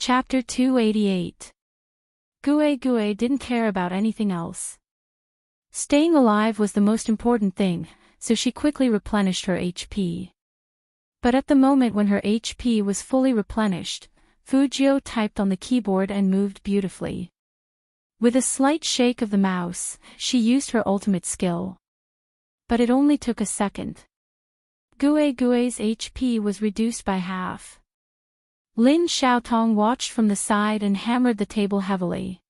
Chapter 288. Gue didn't care about anything else. Staying alive was the most important thing, so she quickly replenished her HP. But at the moment when her HP was fully replenished, Fujio typed on the keyboard and moved beautifully. With a slight shake of the mouse, she used her ultimate skill. But it only took a second. Gue's HP was reduced by half. Lin Xiaotong watched from the side and hammered the table heavily.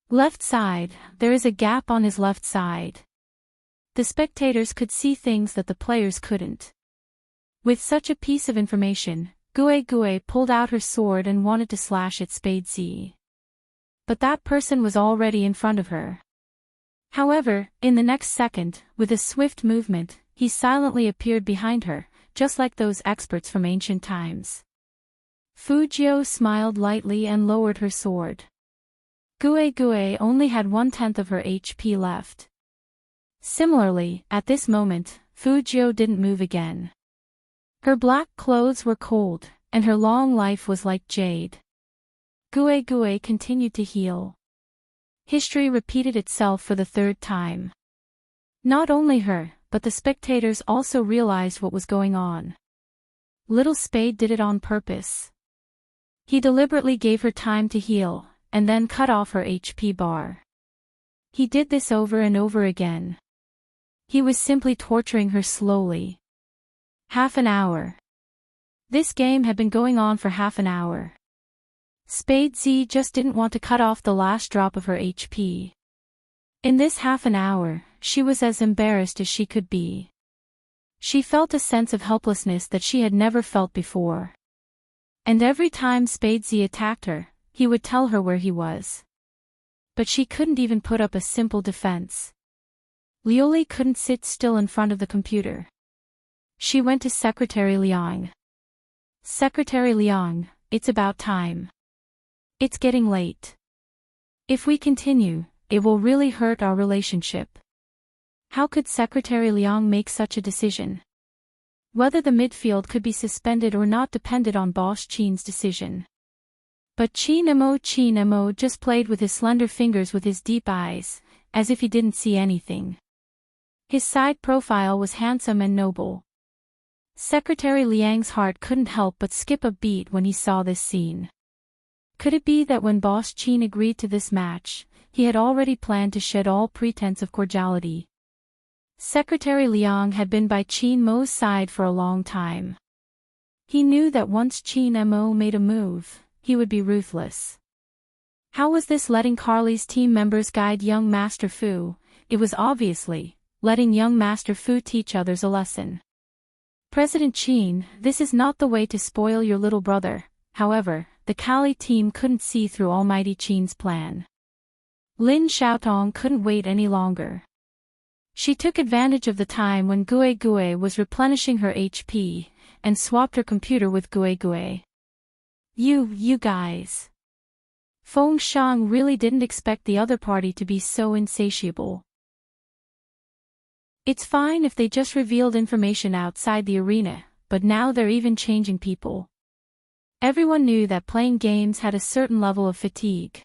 Left side, there is a gap on his left side. The spectators could see things that the players couldn't. With such a piece of information, Gue pulled out her sword and wanted to slash at Spade Z. But that person was already in front of her. However, in the next second, with a swift movement, he silently appeared behind her, just like those experts from ancient times. Fujio smiled lightly and lowered her sword. Gue only had 1/10 of her HP left. Similarly, at this moment, Fujio didn't move again. Her black clothes were cold, and her long life was like jade. Gue continued to heal. History repeated itself for the third time. Not only her, but the spectators also realized what was going on. Little Spade did it on purpose. He deliberately gave her time to heal, and then cut off her HP bar. He did this over and over again. He was simply torturing her slowly. Half an hour. This game had been going on for half an hour. Spade Z just didn't want to cut off the last drop of her HP. In this half an hour, she was as embarrassed as she could be. She felt a sense of helplessness that she had never felt before. And every time Spade Z attacked her, he would tell her where he was. But she couldn't even put up a simple defense. Lioli couldn't sit still in front of the computer. She went to Secretary Liang. Secretary Liang, it's about time. It's getting late. If we continue, it will really hurt our relationship. How could Secretary Liang make such a decision? Whether the midfield could be suspended or not depended on Boss Qin's decision. But Qin Mo just played with his slender fingers with his deep eyes, as if he didn't see anything. His side profile was handsome and noble. Secretary Liang's heart couldn't help but skip a beat when he saw this scene. Could it be that when Boss Qin agreed to this match, he had already planned to shed all pretense of cordiality? Secretary Liang had been by Qin Mo's side for a long time. He knew that once Qin Mo made a move, he would be ruthless. How was this letting Carly's team members guide young Master Fu? It was obviously letting young Master Fu teach others a lesson. President Qin, this is not the way to spoil your little brother. However, the Kali team couldn't see through Almighty Qin's plan. Lin Xiaotong couldn't wait any longer. She took advantage of the time when Gue was replenishing her HP, and swapped her computer with Gue. You guys. Feng Shang really didn't expect the other party to be so insatiable. It's fine if they just revealed information outside the arena, but now they're even changing people. Everyone knew that playing games had a certain level of fatigue.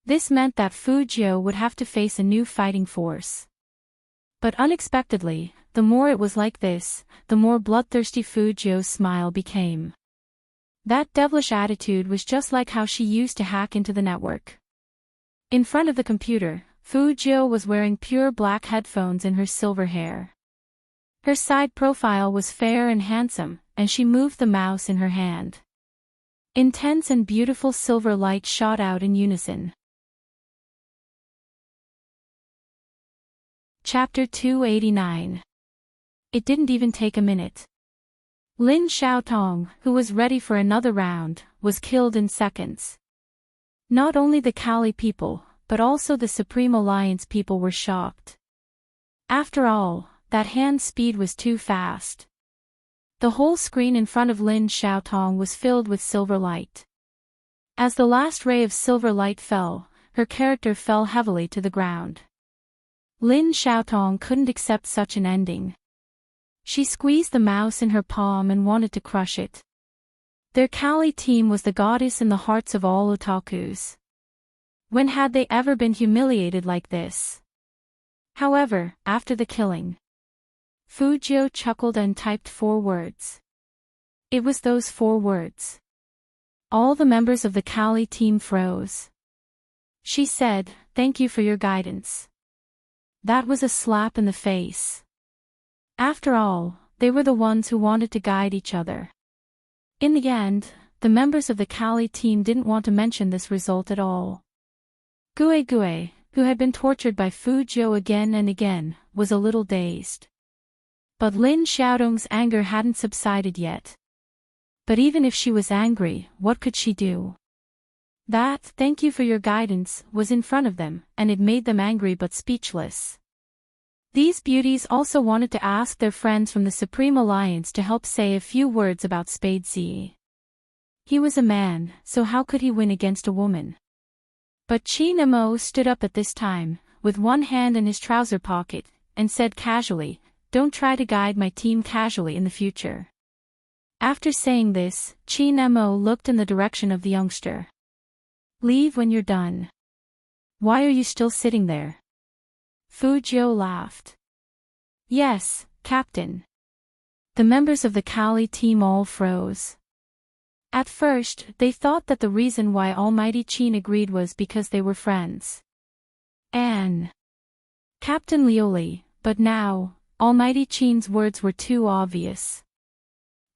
This meant that Fujio would have to face a new fighting force. But unexpectedly, the more it was like this, the more bloodthirsty Fujio's smile became. That devilish attitude was just like how she used to hack into the network. In front of the computer, Fujio was wearing pure black headphones in her silver hair. Her side profile was fair and handsome, and she moved the mouse in her hand. Intense and beautiful silver light shot out in unison. Chapter 289. It didn't even take a minute. Lin Xiaotong, who was ready for another round, was killed in seconds. Not only the Kali people, but also the Supreme Alliance people were shocked. After all, that hand speed was too fast. The whole screen in front of Lin Xiaotong was filled with silver light. As the last ray of silver light fell, her character fell heavily to the ground. Lin Xiaotong couldn't accept such an ending. She squeezed the mouse in her palm and wanted to crush it. Their Kali team was the goddess in the hearts of all otakus. When had they ever been humiliated like this? However, after the killing, Fujio chuckled and typed 4 words. It was those 4 words. All the members of the Kali team froze. She said, "Thank you for your guidance." That was a slap in the face. After all, they were the ones who wanted to guide each other. In the end, the members of the Kali team didn't want to mention this result at all. Gue, who had been tortured by Fujio again and again, was a little dazed. But Lin Xiaodong's anger hadn't subsided yet. But even if she was angry, what could she do? That "thank you for your guidance" was in front of them, and it made them angry but speechless. These beauties also wanted to ask their friends from the Supreme Alliance to help say a few words about Spade Z. He was a man, so how could he win against a woman? But Qin Mo stood up at this time, with one hand in his trouser pocket, and said casually, "Don't try to guide my team casually in the future." After saying this, Qin Mo looked in the direction of the youngster. "Leave when you're done. Why are you still sitting there?" Fujio laughed. "Yes, Captain." The members of the Kali team all froze. At first, they thought that the reason why Almighty Qin agreed was because they were friends. And Captain Lioli, but now, Almighty Qin's words were too obvious.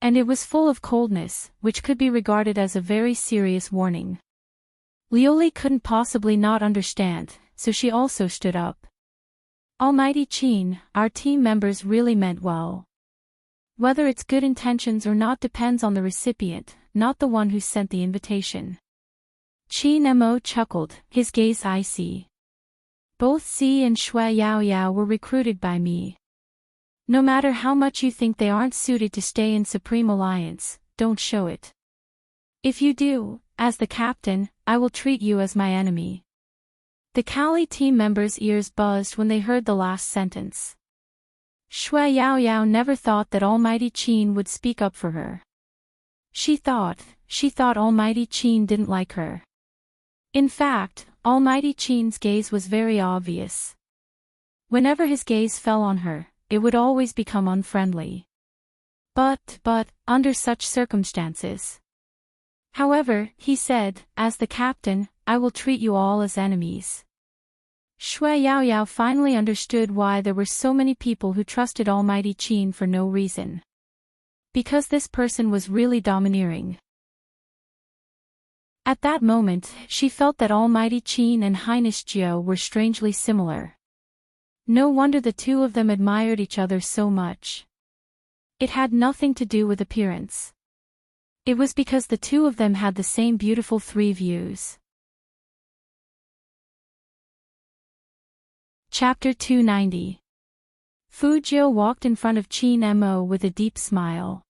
And it was full of coldness, which could be regarded as a very serious warning. Lioli couldn't possibly not understand, so she also stood up. "Almighty Qin, our team members really meant well. Whether it's good intentions or not depends on the recipient, not the one who sent the invitation." Qin Mo chuckled, his gaze icy. "Both Xi and Shui Yaoyao were recruited by me. No matter how much you think they aren't suited to stay in Supreme Alliance, don't show it. If you do, as the captain, I will treat you as my enemy." The Kali team members' ears buzzed when they heard the last sentence. Shui Yaoyao never thought that Almighty Qin would speak up for her. She thought Almighty Qin didn't like her. In fact, Almighty Qin's gaze was very obvious. Whenever his gaze fell on her, it would always become unfriendly. But, under such circumstances. However, he said, "As the captain, I will treat you all as enemies." Shui Yaoyao finally understood why there were so many people who trusted Almighty Qin for no reason. Because this person was really domineering. At that moment, she felt that Almighty Qin and Highness Jiao were strangely similar. No wonder the two of them admired each other so much. It had nothing to do with appearance. It was because the two of them had the same beautiful 3 views. Chapter 290. Fujio walked in front of Qin Mo with a deep smile.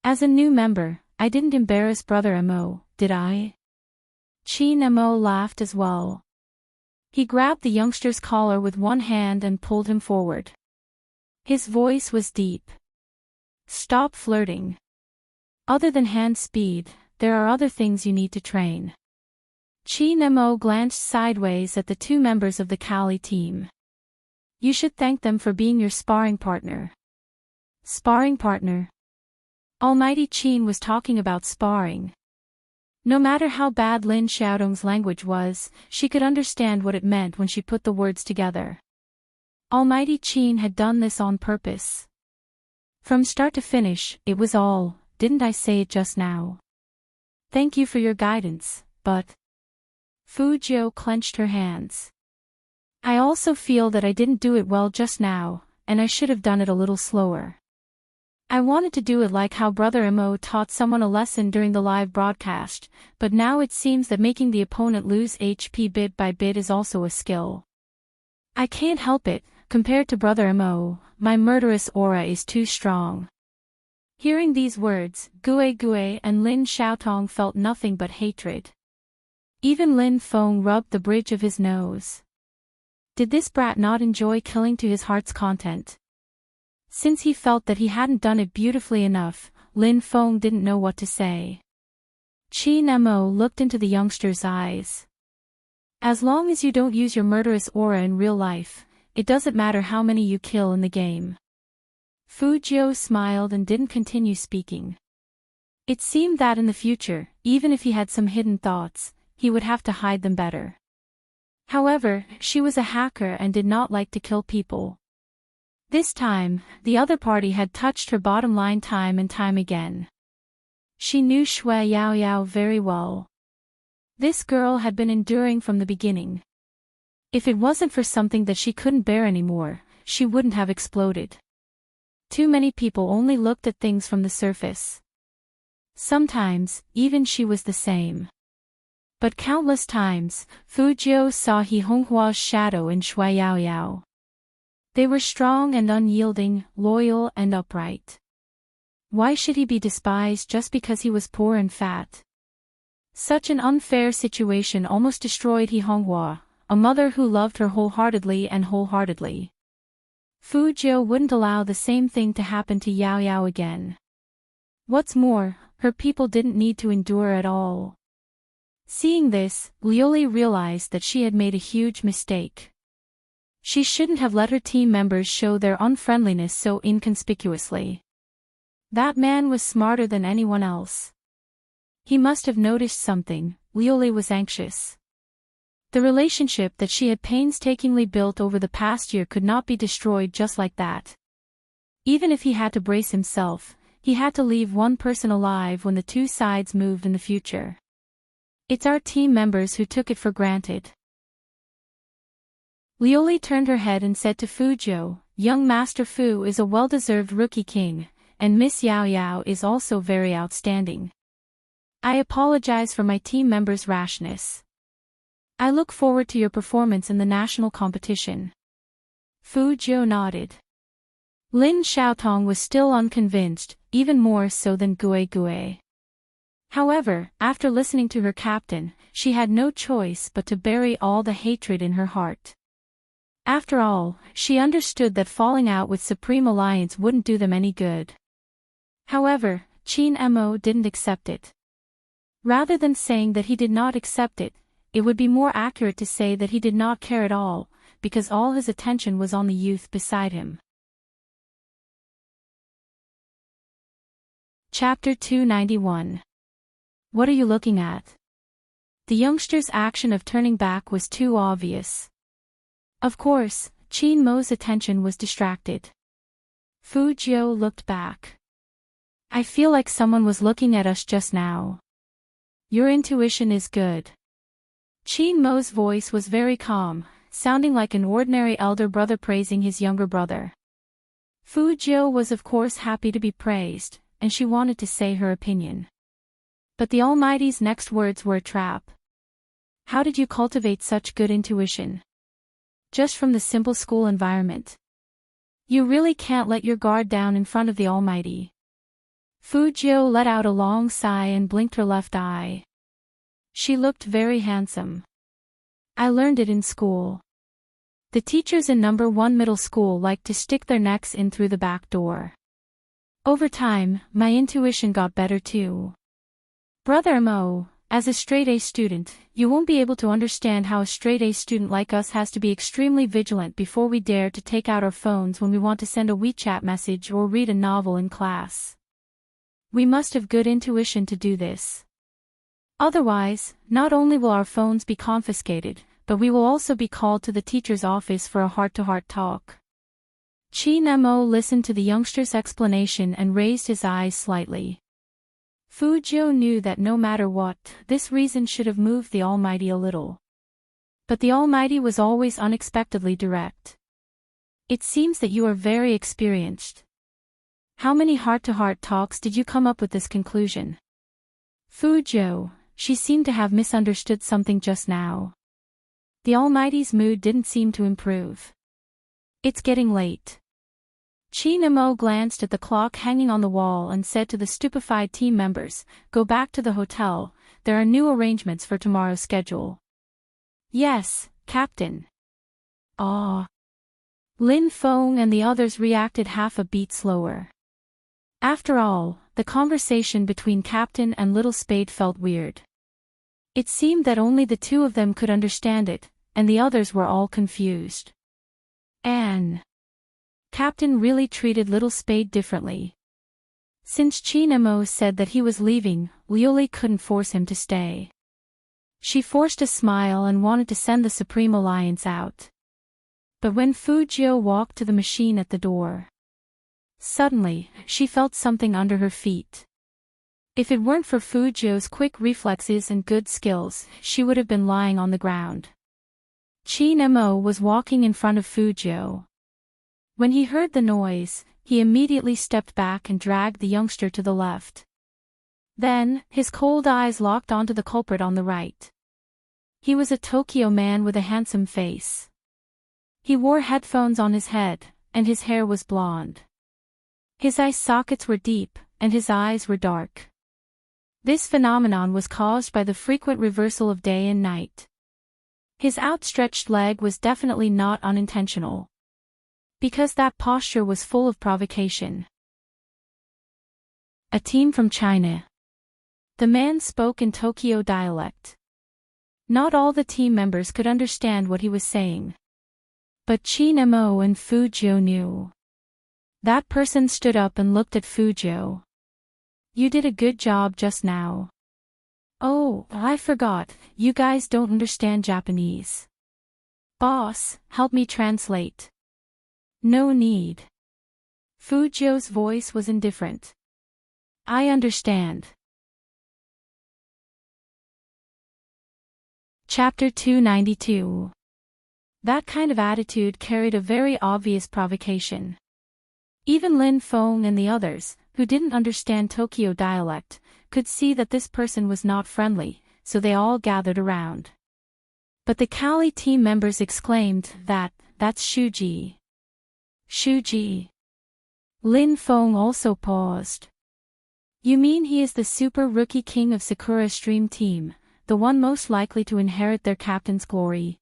"As a new member, I didn't embarrass Brother Mo, did I?" Qin Mo laughed as well. He grabbed the youngster's collar with one hand and pulled him forward. His voice was deep. "Stop flirting. Other than hand speed, there are other things you need to train." Qin Mo glanced sideways at the 2 members of the Kali team. "You should thank them for being your sparring partner." Sparring partner? Almighty Qin was talking about sparring. No matter how bad Lin Xiaodong's language was, she could understand what it meant when she put the words together. Almighty Qin had done this on purpose. From start to finish, it was all, "Didn't I say it just now? Thank you for your guidance, but..." Fujio clenched her hands. "I also feel that I didn't do it well just now, and I should have done it a little slower. I wanted to do it like how Brother Mo taught someone a lesson during the live broadcast, but now it seems that making the opponent lose HP bit by bit is also a skill. I can't help it, compared to Brother Mo, my murderous aura is too strong." Hearing these words, Gue and Lin Xiaotong felt nothing but hatred. Even Lin Feng rubbed the bridge of his nose. Did this brat not enjoy killing to his heart's content? Since he felt that he hadn't done it beautifully enough, Lin Feng didn't know what to say. Qin Mo looked into the youngster's eyes. As long as you don't use your murderous aura in real life, it doesn't matter how many you kill in the game. Fu Jiu smiled and didn't continue speaking. It seemed that in the future, even if he had some hidden thoughts, he would have to hide them better. However, she was a hacker and did not like to kill people. This time, the other party had touched her bottom line time and time again. She knew Shui Yao Yao very well. This girl had been enduring from the beginning. If it wasn't for something that she couldn't bear anymore, she wouldn't have exploded. Too many people only looked at things from the surface. Sometimes, even she was the same. But countless times, Fu Jiu saw He Honghua's shadow in Shui Yao Yao. They were strong and unyielding, loyal and upright. Why should he be despised just because he was poor and fat? Such an unfair situation almost destroyed He Honghua, a mother who loved her wholeheartedly. Fu Jiu wouldn't allow the same thing to happen to Yao Yao again. What's more, her people didn't need to endure at all. Seeing this, Liuli realized that she had made a huge mistake. She shouldn't have let her team members show their unfriendliness so inconspicuously. That man was smarter than anyone else. He must have noticed something. Liuli was anxious. The relationship that she had painstakingly built over the past year could not be destroyed just like that. Even if he had to brace himself, he had to leave one person alive when the two sides moved in the future. It's our team members who took it for granted. Liuli turned her head and said to Fu Jiu, "Young Master Fu is a well-deserved rookie king, and Miss Yao Yao is also very outstanding. I apologize for my team members' rashness. I look forward to your performance in the national competition." Fu Jiu nodded. Lin Xiaotong was still unconvinced, even more so than Gue. However, after listening to her captain, she had no choice but to bury all the hatred in her heart. After all, she understood that falling out with Supreme Alliance wouldn't do them any good. However, Qin Mo didn't accept it. Rather than saying that he did not accept it, it would be more accurate to say that he did not care at all, because all his attention was on the youth beside him. Chapter 291. What are you looking at? The youngster's action of turning back was too obvious. Of course, Qin Mo's attention was distracted. Fu Jiu looked back. I feel like someone was looking at us just now. Your intuition is good. Qin Mo's voice was very calm, sounding like an ordinary elder brother praising his younger brother. Fu Jiu was of course happy to be praised, and she wanted to say her opinion. But the Almighty's next words were a trap. How did you cultivate such good intuition? Just from the simple school environment. You really can't let your guard down in front of the Almighty. Fu Jiu let out a long sigh and blinked her left eye. She looked very handsome. I learned it in school. The teachers in number 1 middle school liked to stick their necks in through the back door. Over time, my intuition got better too. Brother Mo, as a straight-A student, you won't be able to understand how a straight-A student like us has to be extremely vigilant before we dare to take out our phones when we want to send a WeChat message or read a novel in class. We must have good intuition to do this. Otherwise, not only will our phones be confiscated, but we will also be called to the teacher's office for a heart-to-heart talk. Qin Mo listened to the youngster's explanation and raised his eyes slightly. Fu Jiu knew that no matter what, this reason should have moved the Almighty a little. But the Almighty was always unexpectedly direct. It seems that you are very experienced. How many heart-to-heart talks did you come up with this conclusion? Fu Jiu, she seemed to have misunderstood something just now. The Almighty's mood didn't seem to improve. It's getting late. Qin Mo glanced at the clock hanging on the wall and said to the stupefied team members, "Go back to the hotel, there are new arrangements for tomorrow's schedule." "Yes, Captain." "Ah." Lin Feng and the others reacted half a beat slower. After all, the conversation between Captain and Little Spade felt weird. It seemed that only the two of them could understand it, and the others were all confused. Anne. Captain really treated Little Spade differently. Since Chinemo said that he was leaving, Lioli couldn't force him to stay. She forced a smile and wanted to send the Supreme Alliance out. But when Fujio walked to the machine at the door, suddenly, she felt something under her feet. If it weren't for Fujio's quick reflexes and good skills, she would have been lying on the ground. Chinemo was walking in front of Fujio. When he heard the noise, he immediately stepped back and dragged the youngster to the left. Then, his cold eyes locked onto the culprit on the right. He was a Tokyo man with a handsome face. He wore headphones on his head, and his hair was blonde. His eye sockets were deep, and his eyes were dark. This phenomenon was caused by the frequent reversal of day and night. His outstretched leg was definitely not unintentional, because that posture was full of provocation. A team from China. The man spoke in Tokyo dialect. Not all the team members could understand what he was saying. But Chinemo and Fujio knew. That person stood up and looked at Fujio. You did a good job just now. Oh, I forgot, you guys don't understand Japanese. Boss, help me translate. No need. Fujio's voice was indifferent. I understand. Chapter 292. That kind of attitude carried a very obvious provocation. Even Lin Feng and the others, who didn't understand Tokyo dialect, could see that this person was not friendly, so they all gathered around. But the Kali team members exclaimed, that's Shuji. Shuji. Lin Feng also paused. You mean he is the super rookie king of Sakura Stream Team, the one most likely to inherit their captain's glory?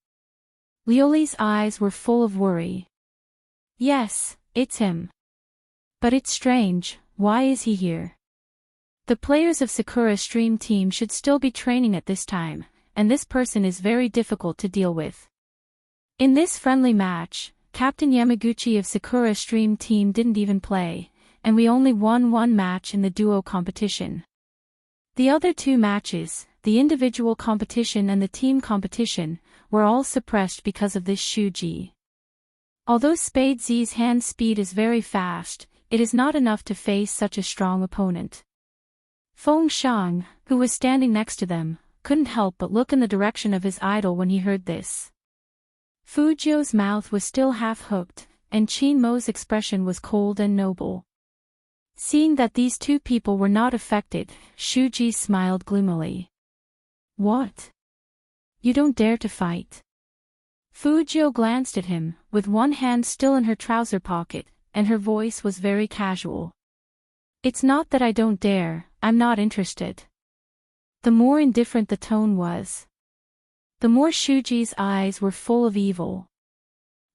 Lioli's eyes were full of worry. Yes, it's him. But it's strange, why is he here? The players of Sakura Stream Team should still be training at this time, and this person is very difficult to deal with. In this friendly match, Captain Yamaguchi of Sakura Stream Team didn't even play, and we only won one match in the duo competition. The other two matches, the individual competition and the team competition, were all suppressed because of this Shuji. Although Spade Z's hand speed is very fast, it is not enough to face such a strong opponent. Feng Shang, who was standing next to them, couldn't help but look in the direction of his idol when he heard this. Fujio's mouth was still half-hooked, and Chinmo's expression was cold and noble. Seeing that these two people were not affected, Shuji smiled gloomily. What? You don't dare to fight? Fujio glanced at him, with one hand still in her trouser pocket, and her voice was very casual. It's not that I don't dare, I'm not interested. The more indifferent the tone was, the more Shuji's eyes were full of evil.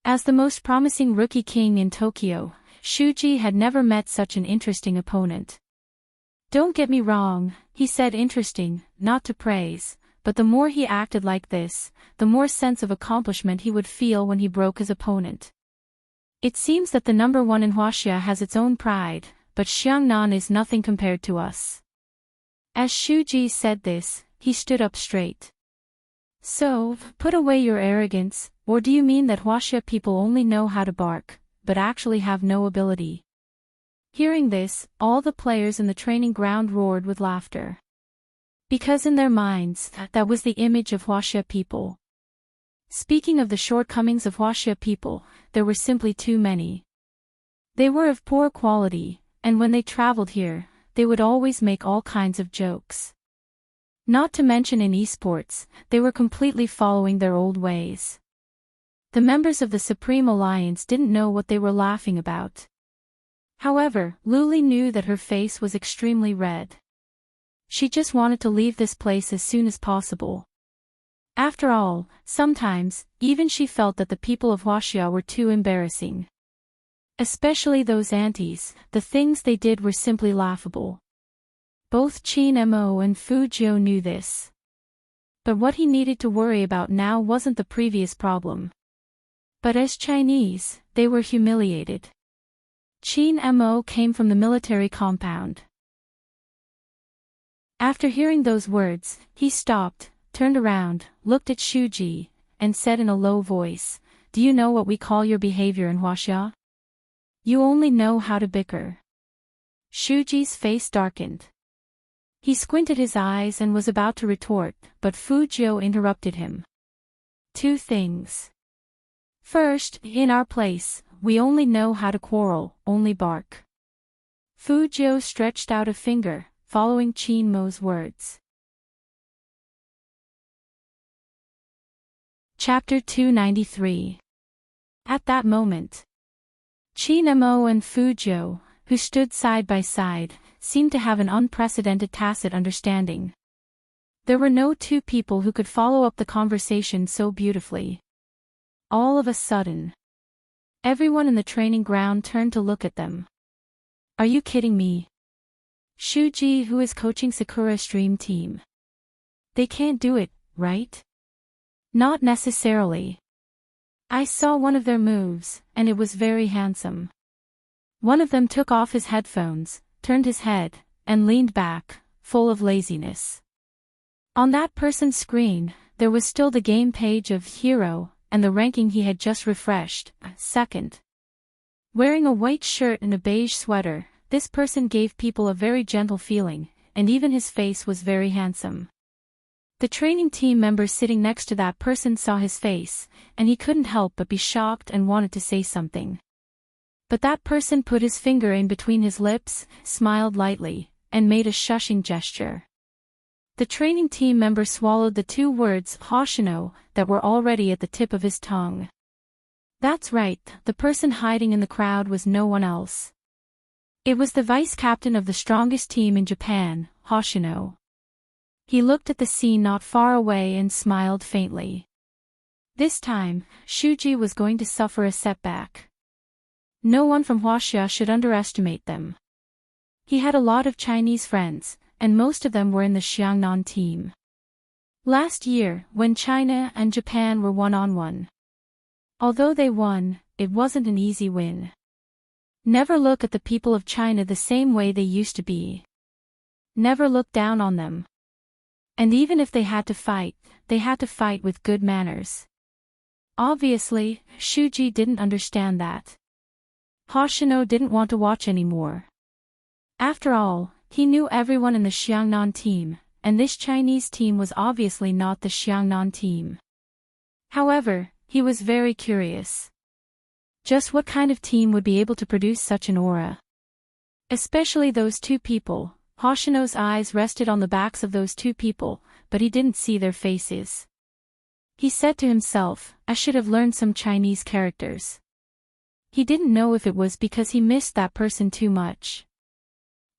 As the most promising rookie king in Tokyo, Shuji had never met such an interesting opponent. Don't get me wrong, he said interesting, not to praise, but the more he acted like this, the more sense of accomplishment he would feel when he broke his opponent. It seems that the number one in Huaxia has its own pride, but Xiangnan is nothing compared to us. As Shuji said this, he stood up straight. So, put away your arrogance, or do you mean that Huaxia people only know how to bark, but actually have no ability? Hearing this, all the players in the training ground roared with laughter. Because in their minds, that was the image of Huaxia people. Speaking of the shortcomings of Huaxia people, there were simply too many. They were of poor quality, and when they traveled here, they would always make all kinds of jokes. Not to mention in esports, they were completely following their old ways. The members of the Supreme Alliance didn't know what they were laughing about. However, Luli knew that her face was extremely red. She just wanted to leave this place as soon as possible. After all, sometimes, even she felt that the people of Huaxia were too embarrassing. Especially those aunties, the things they did were simply laughable. Both Qin Mo and Fu Jiu knew this. But what he needed to worry about now wasn't the previous problem. But as Chinese, they were humiliated. Qin Mo came from the military compound. After hearing those words, he stopped, turned around, looked at Shuji, and said in a low voice, "Do you know what we call your behavior in Huaxia? You only know how to bicker." Shuji's face darkened. He squinted his eyes and was about to retort, but Fu Jiu interrupted him. "Two things. First, in our place, we only know how to quarrel, only bark." Fu Jiu stretched out a finger, following Qin Mo's words. Chapter 293. At that moment, Qin Mo and Fu Jiu, who stood side by side, seemed to have an unprecedented tacit understanding. There were no two people who could follow up the conversation so beautifully. All of a sudden, everyone in the training ground turned to look at them. "Are you kidding me?" Shuji, who is coaching Sakura's dream team. "They can't do it, right?" "Not necessarily. I saw one of their moves, and it was very handsome." One of them took off his headphones, turned his head, and leaned back, full of laziness. On that person's screen, there was still the game page of Hero, and the ranking he had just refreshed, second. Wearing a white shirt and a beige sweater, this person gave people a very gentle feeling, and even his face was very handsome. The training team member sitting next to that person saw his face, and he couldn't help but be shocked and wanted to say something. But that person put his finger in between his lips, smiled lightly, and made a shushing gesture. The training team member swallowed the two words "Hoshino" that were already at the tip of his tongue. That's right, the person hiding in the crowd was no one else. It was the vice captain of the strongest team in Japan, Hoshino. He looked at the scene not far away and smiled faintly. This time, Shuji was going to suffer a setback. No one from Huaxia should underestimate them. He had a lot of Chinese friends, and most of them were in the Xiangnan team. Last year, when China and Japan were one-on-one. Although they won, it wasn't an easy win. Never look at the people of China the same way they used to be. Never look down on them. And even if they had to fight with good manners. Obviously, Shuji didn't understand that. Hoshino didn't want to watch anymore. After all, he knew everyone in the Xiangnan team, and this Chinese team was obviously not the Xiangnan team. However, he was very curious. Just what kind of team would be able to produce such an aura? Especially those two people. Hoshino's eyes rested on the backs of those two people, but he didn't see their faces. He said to himself, "I should have learned some Chinese characters." He didn't know if it was because he missed that person too much.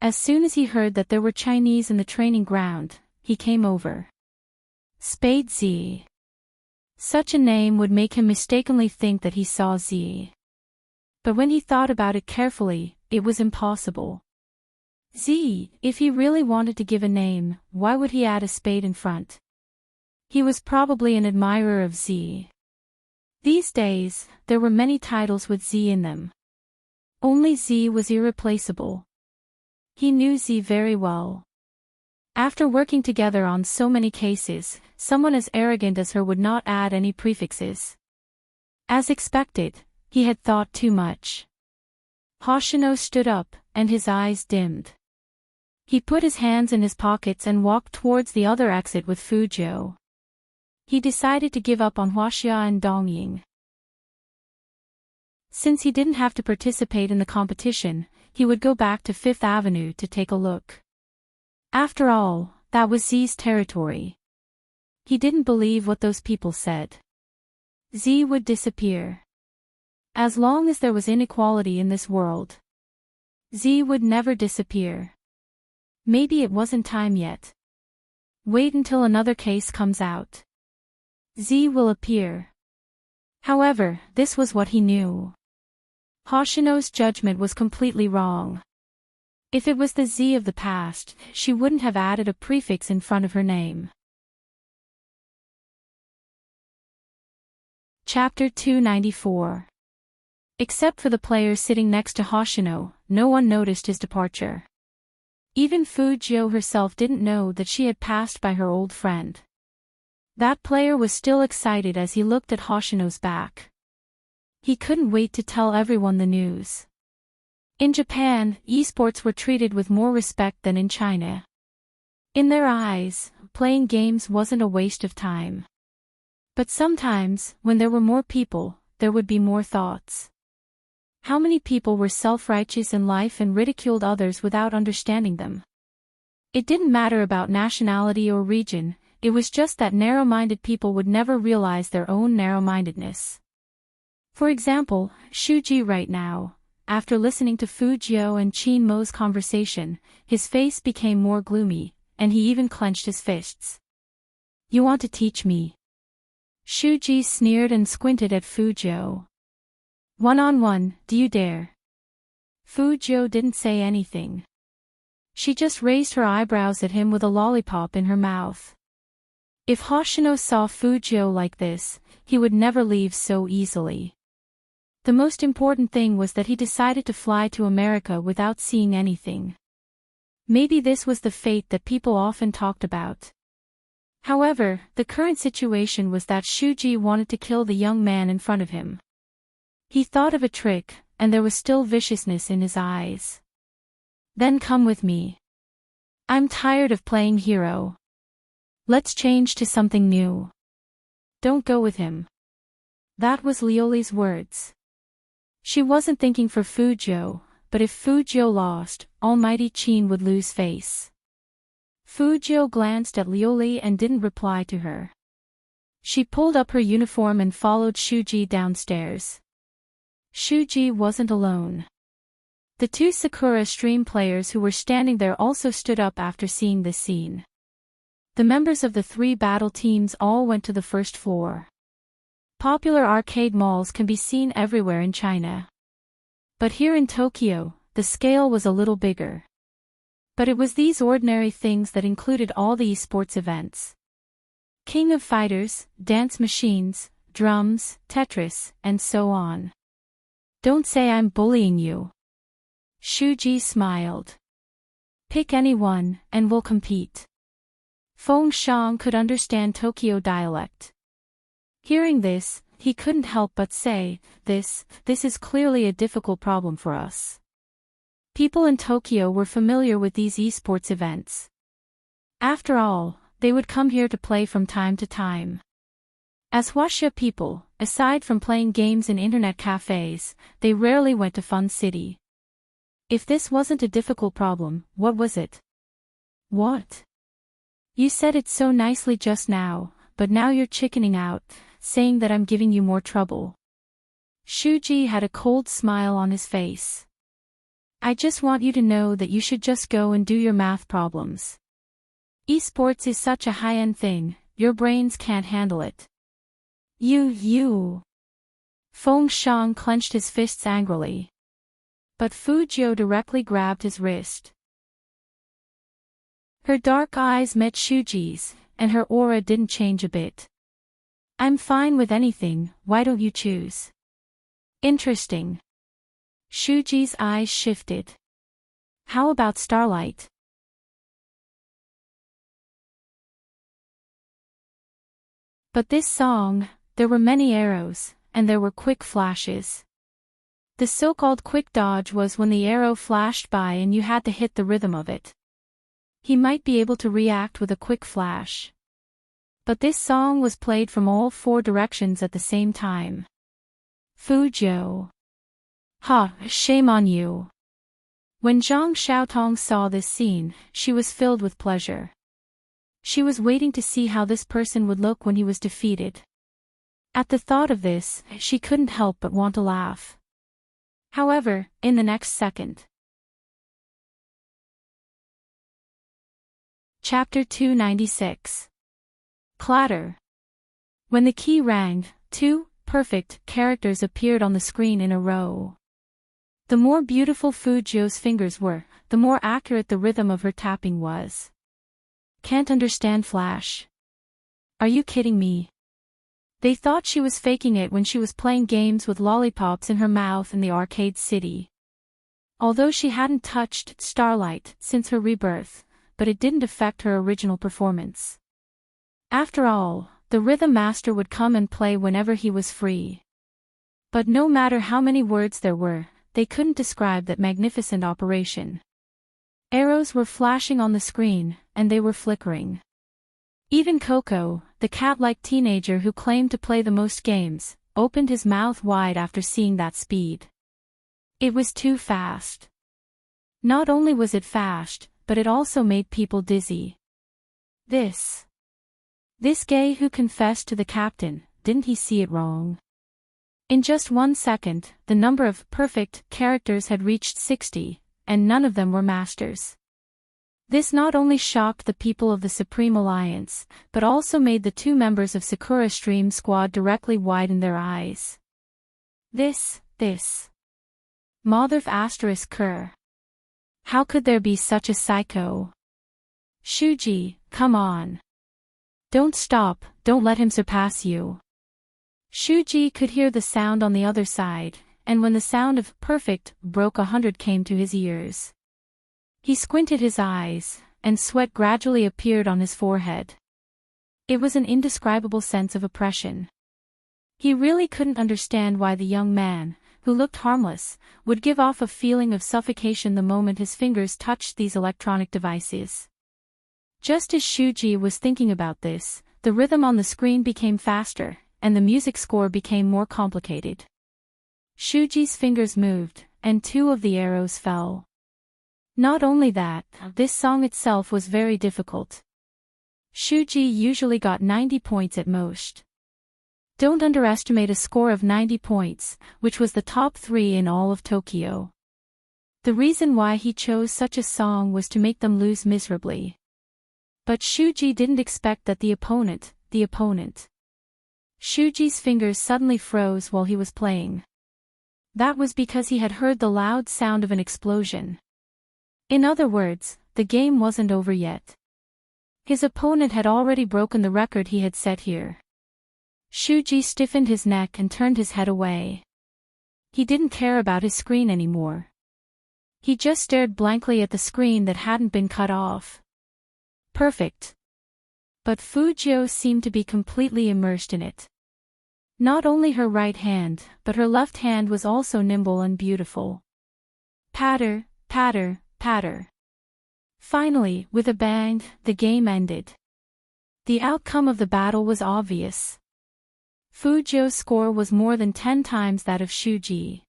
As soon as he heard that there were Chinese in the training ground, he came over. Spade Z. Such a name would make him mistakenly think that he saw Z. But when he thought about it carefully, it was impossible. Z, if he really wanted to give a name, why would he add a spade in front? He was probably an admirer of Z. These days, there were many titles with Z in them. Only Z was irreplaceable. He knew Z very well. After working together on so many cases, someone as arrogant as her would not add any prefixes. As expected, he had thought too much. Hoshino stood up, and his eyes dimmed. He put his hands in his pockets and walked towards the other exit with Fu Jiu. He decided to give up on Huaxia and Dongying. Since he didn't have to participate in the competition, he would go back to Fifth Avenue to take a look. After all, that was Z's territory. He didn't believe what those people said. Z would disappear. As long as there was inequality in this world, Z would never disappear. Maybe it wasn't time yet. Wait until another case comes out. Z will appear. However, this was what he knew. Hoshino's judgment was completely wrong. If it was the Z of the past, she wouldn't have added a prefix in front of her name. Chapter 294. Except for the player sitting next to Hoshino, no one noticed his departure. Even Fujio herself didn't know that she had passed by her old friend. That player was still excited as he looked at Hoshino's back. He couldn't wait to tell everyone the news. In Japan, esports were treated with more respect than in China. In their eyes, playing games wasn't a waste of time. But sometimes, when there were more people, there would be more thoughts. How many people were self-righteous in life and ridiculed others without understanding them? It didn't matter about nationality or region, it was just that narrow-minded people would never realize their own narrow-mindedness. For example, Shuji right now, after listening to Fujio and Chinmo's conversation, his face became more gloomy, and he even clenched his fists. "You want to teach me?" Shuji sneered and squinted at Fujio. "One-on-one, do you dare?" Fujio didn't say anything. She just raised her eyebrows at him with a lollipop in her mouth. If Hoshino saw Fujio like this, he would never leave so easily. The most important thing was that he decided to fly to America without seeing anything. Maybe this was the fate that people often talked about. However, the current situation was that Shuji wanted to kill the young man in front of him. He thought of a trick, and there was still viciousness in his eyes. "Then come with me. I'm tired of playing hero. Let's change to something new." "Don't go with him." That was Lioli's words. She wasn't thinking for Fujio, but if Fujio lost, Almighty Chin would lose face. Fujio glanced at Lioli and didn't reply to her. She pulled up her uniform and followed Shuji downstairs. Shuji wasn't alone. The two Sakura Stream players who were standing there also stood up after seeing this scene. The members of the three battle teams all went to the first floor. Popular arcade malls can be seen everywhere in China. But here in Tokyo, the scale was a little bigger. But it was these ordinary things that included all the esports events. King of Fighters, dance machines, drums, Tetris, and so on. "Don't say I'm bullying you." Shuji smiled. "Pick anyone, and we'll compete." Feng Shang could understand Tokyo dialect. Hearing this, he couldn't help but say, This is clearly a difficult problem for us." People in Tokyo were familiar with these esports events. After all, they would come here to play from time to time. As Huaxia people, aside from playing games in internet cafes, they rarely went to Fun City. If this wasn't a difficult problem, what was it? "What? You said it so nicely just now, but now you're chickening out, saying that I'm giving you more trouble." Shuji had a cold smile on his face. "I just want you to know that you should just go and do your math problems. Esports is such a high-end thing, your brains can't handle it." You. Feng Shang clenched his fists angrily. But Fujio directly grabbed his wrist. Her dark eyes met Shuji's, and her aura didn't change a bit. "I'm fine with anything, why don't you choose?" "Interesting." Shuji's eyes shifted. "How about Starlight?" But this song, there were many arrows, and there were quick flashes. The so-called quick dodge was when the arrow flashed by and you had to hit the rhythm of it. He might be able to react with a quick flash. But this song was played from all four directions at the same time. Fujio. "Ha, shame on you." When Zhang Xiaotong saw this scene, she was filled with pleasure. She was waiting to see how this person would look when he was defeated. At the thought of this, she couldn't help but want to laugh. However, in the next second. Chapter 296. Clatter. When the key rang, 2 perfect characters appeared on the screen in a row. The more beautiful Fujio's fingers were, the more accurate the rhythm of her tapping was. Can't understand Flash. Are you kidding me? They thought she was faking it when she was playing games with lollipops in her mouth in the arcade city. Although she hadn't touched Starlight since her rebirth, but it didn't affect her original performance. After all, the rhythm master would come and play whenever he was free. But no matter how many words there were, they couldn't describe that magnificent operation. Arrows were flashing on the screen, and they were flickering. Even Coco, the cat-like teenager who claimed to play the most games, opened his mouth wide after seeing that speed. It was too fast. Not only was it fast, but it also made people dizzy. This gay who confessed to the captain, didn't he see it wrong? In just 1 second, the number of perfect characters had reached 60, and none of them were masters. This not only shocked the people of the Supreme Alliance, but also made the 2 members of Sakura Stream Squad directly widen their eyes. This. Motherf asterisk Kerr. How could there be such a psycho? Shuji, come on. Don't stop, don't let him surpass you. Shuji could hear the sound on the other side, and when the sound of perfect broke 100 came to his ears. He squinted his eyes, and sweat gradually appeared on his forehead. It was an indescribable sense of oppression. He really couldn't understand why the young man, who looked harmless, would give off a feeling of suffocation the moment his fingers touched these electronic devices. Just as Shuji was thinking about this, the rhythm on the screen became faster, and the music score became more complicated. Shuji's fingers moved, and 2 of the arrows fell. Not only that, this song itself was very difficult. Shuji usually got 90 points at most. Don't underestimate a score of 90 points, which was the top 3 in all of Tokyo. The reason why he chose such a song was to make them lose miserably. But Shuji didn't expect that the opponent. Shuji's fingers suddenly froze while he was playing. That was because he had heard the loud sound of an explosion. In other words, the game wasn't over yet. His opponent had already broken the record he had set here. Shuji stiffened his neck and turned his head away. He didn't care about his screen anymore. He just stared blankly at the screen that hadn't been cut off. Perfect. But Fujio seemed to be completely immersed in it. Not only her right hand, but her left hand was also nimble and beautiful. Patter, patter, patter. Finally, with a bang, the game ended. The outcome of the battle was obvious. Fujio's score was more than 10 times that of Shuji.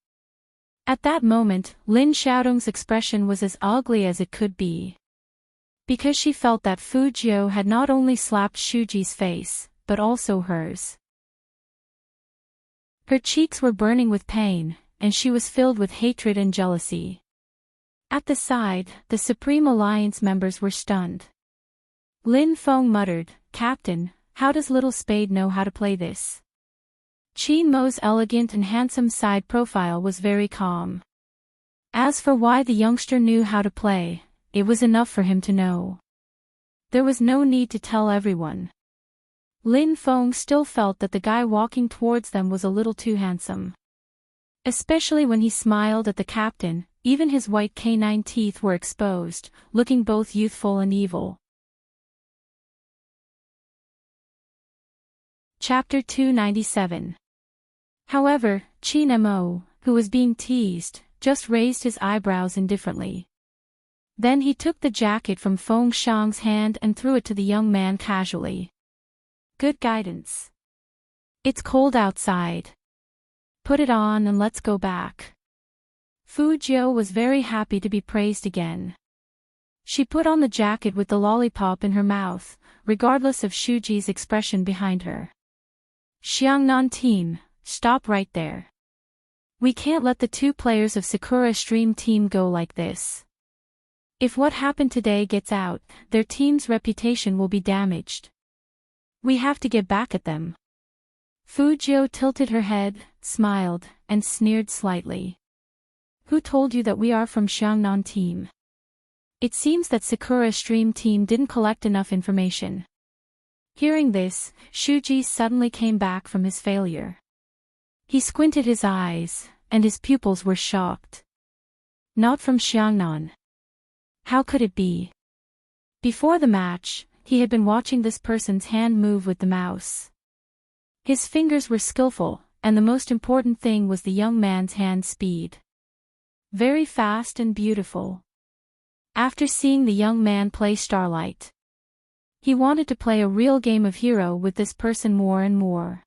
At that moment, Lin Xiaodong's expression was as ugly as it could be. Because she felt that Fujio had not only slapped Shuji's face, but also hers. Her cheeks were burning with pain, and she was filled with hatred and jealousy. At the side, the Supreme Alliance members were stunned. Lin Feng muttered, "Captain, how does Little Spade know how to play this?" Qin Mo's elegant and handsome side profile was very calm. As for why the youngster knew how to play, it was enough for him to know. There was no need to tell everyone. Lin Feng still felt that the guy walking towards them was a little too handsome. Especially when he smiled at the captain, even his white canine teeth were exposed, looking both youthful and evil. Chapter 297. However, Qin Mo, who was being teased, just raised his eyebrows indifferently. Then he took the jacket from Feng Shang's hand and threw it to the young man casually. "Good guidance. It's cold outside. Put it on and let's go back." Fujio was very happy to be praised again. She put on the jacket with the lollipop in her mouth, regardless of Shuji's expression behind her. "Xiangnan team, stop right there. We can't let the 2 players of Sakura Stream Team go like this. If what happened today gets out, their team's reputation will be damaged. We have to get back at them." Fujio tilted her head, smiled, and sneered slightly. Who told you that we are from Xiangnan team? It seems that Sakura Stream team didn't collect enough information. Hearing this, Shuji suddenly came back from his failure. He squinted his eyes, and his pupils were shocked. Not from Xiangnan. How could it be? Before the match, he had been watching this person's hand move with the mouse. His fingers were skillful, and the most important thing was the young man's hand speed. Very fast and beautiful. After seeing the young man play Starlight, he wanted to play a real game of hero with this person more and more.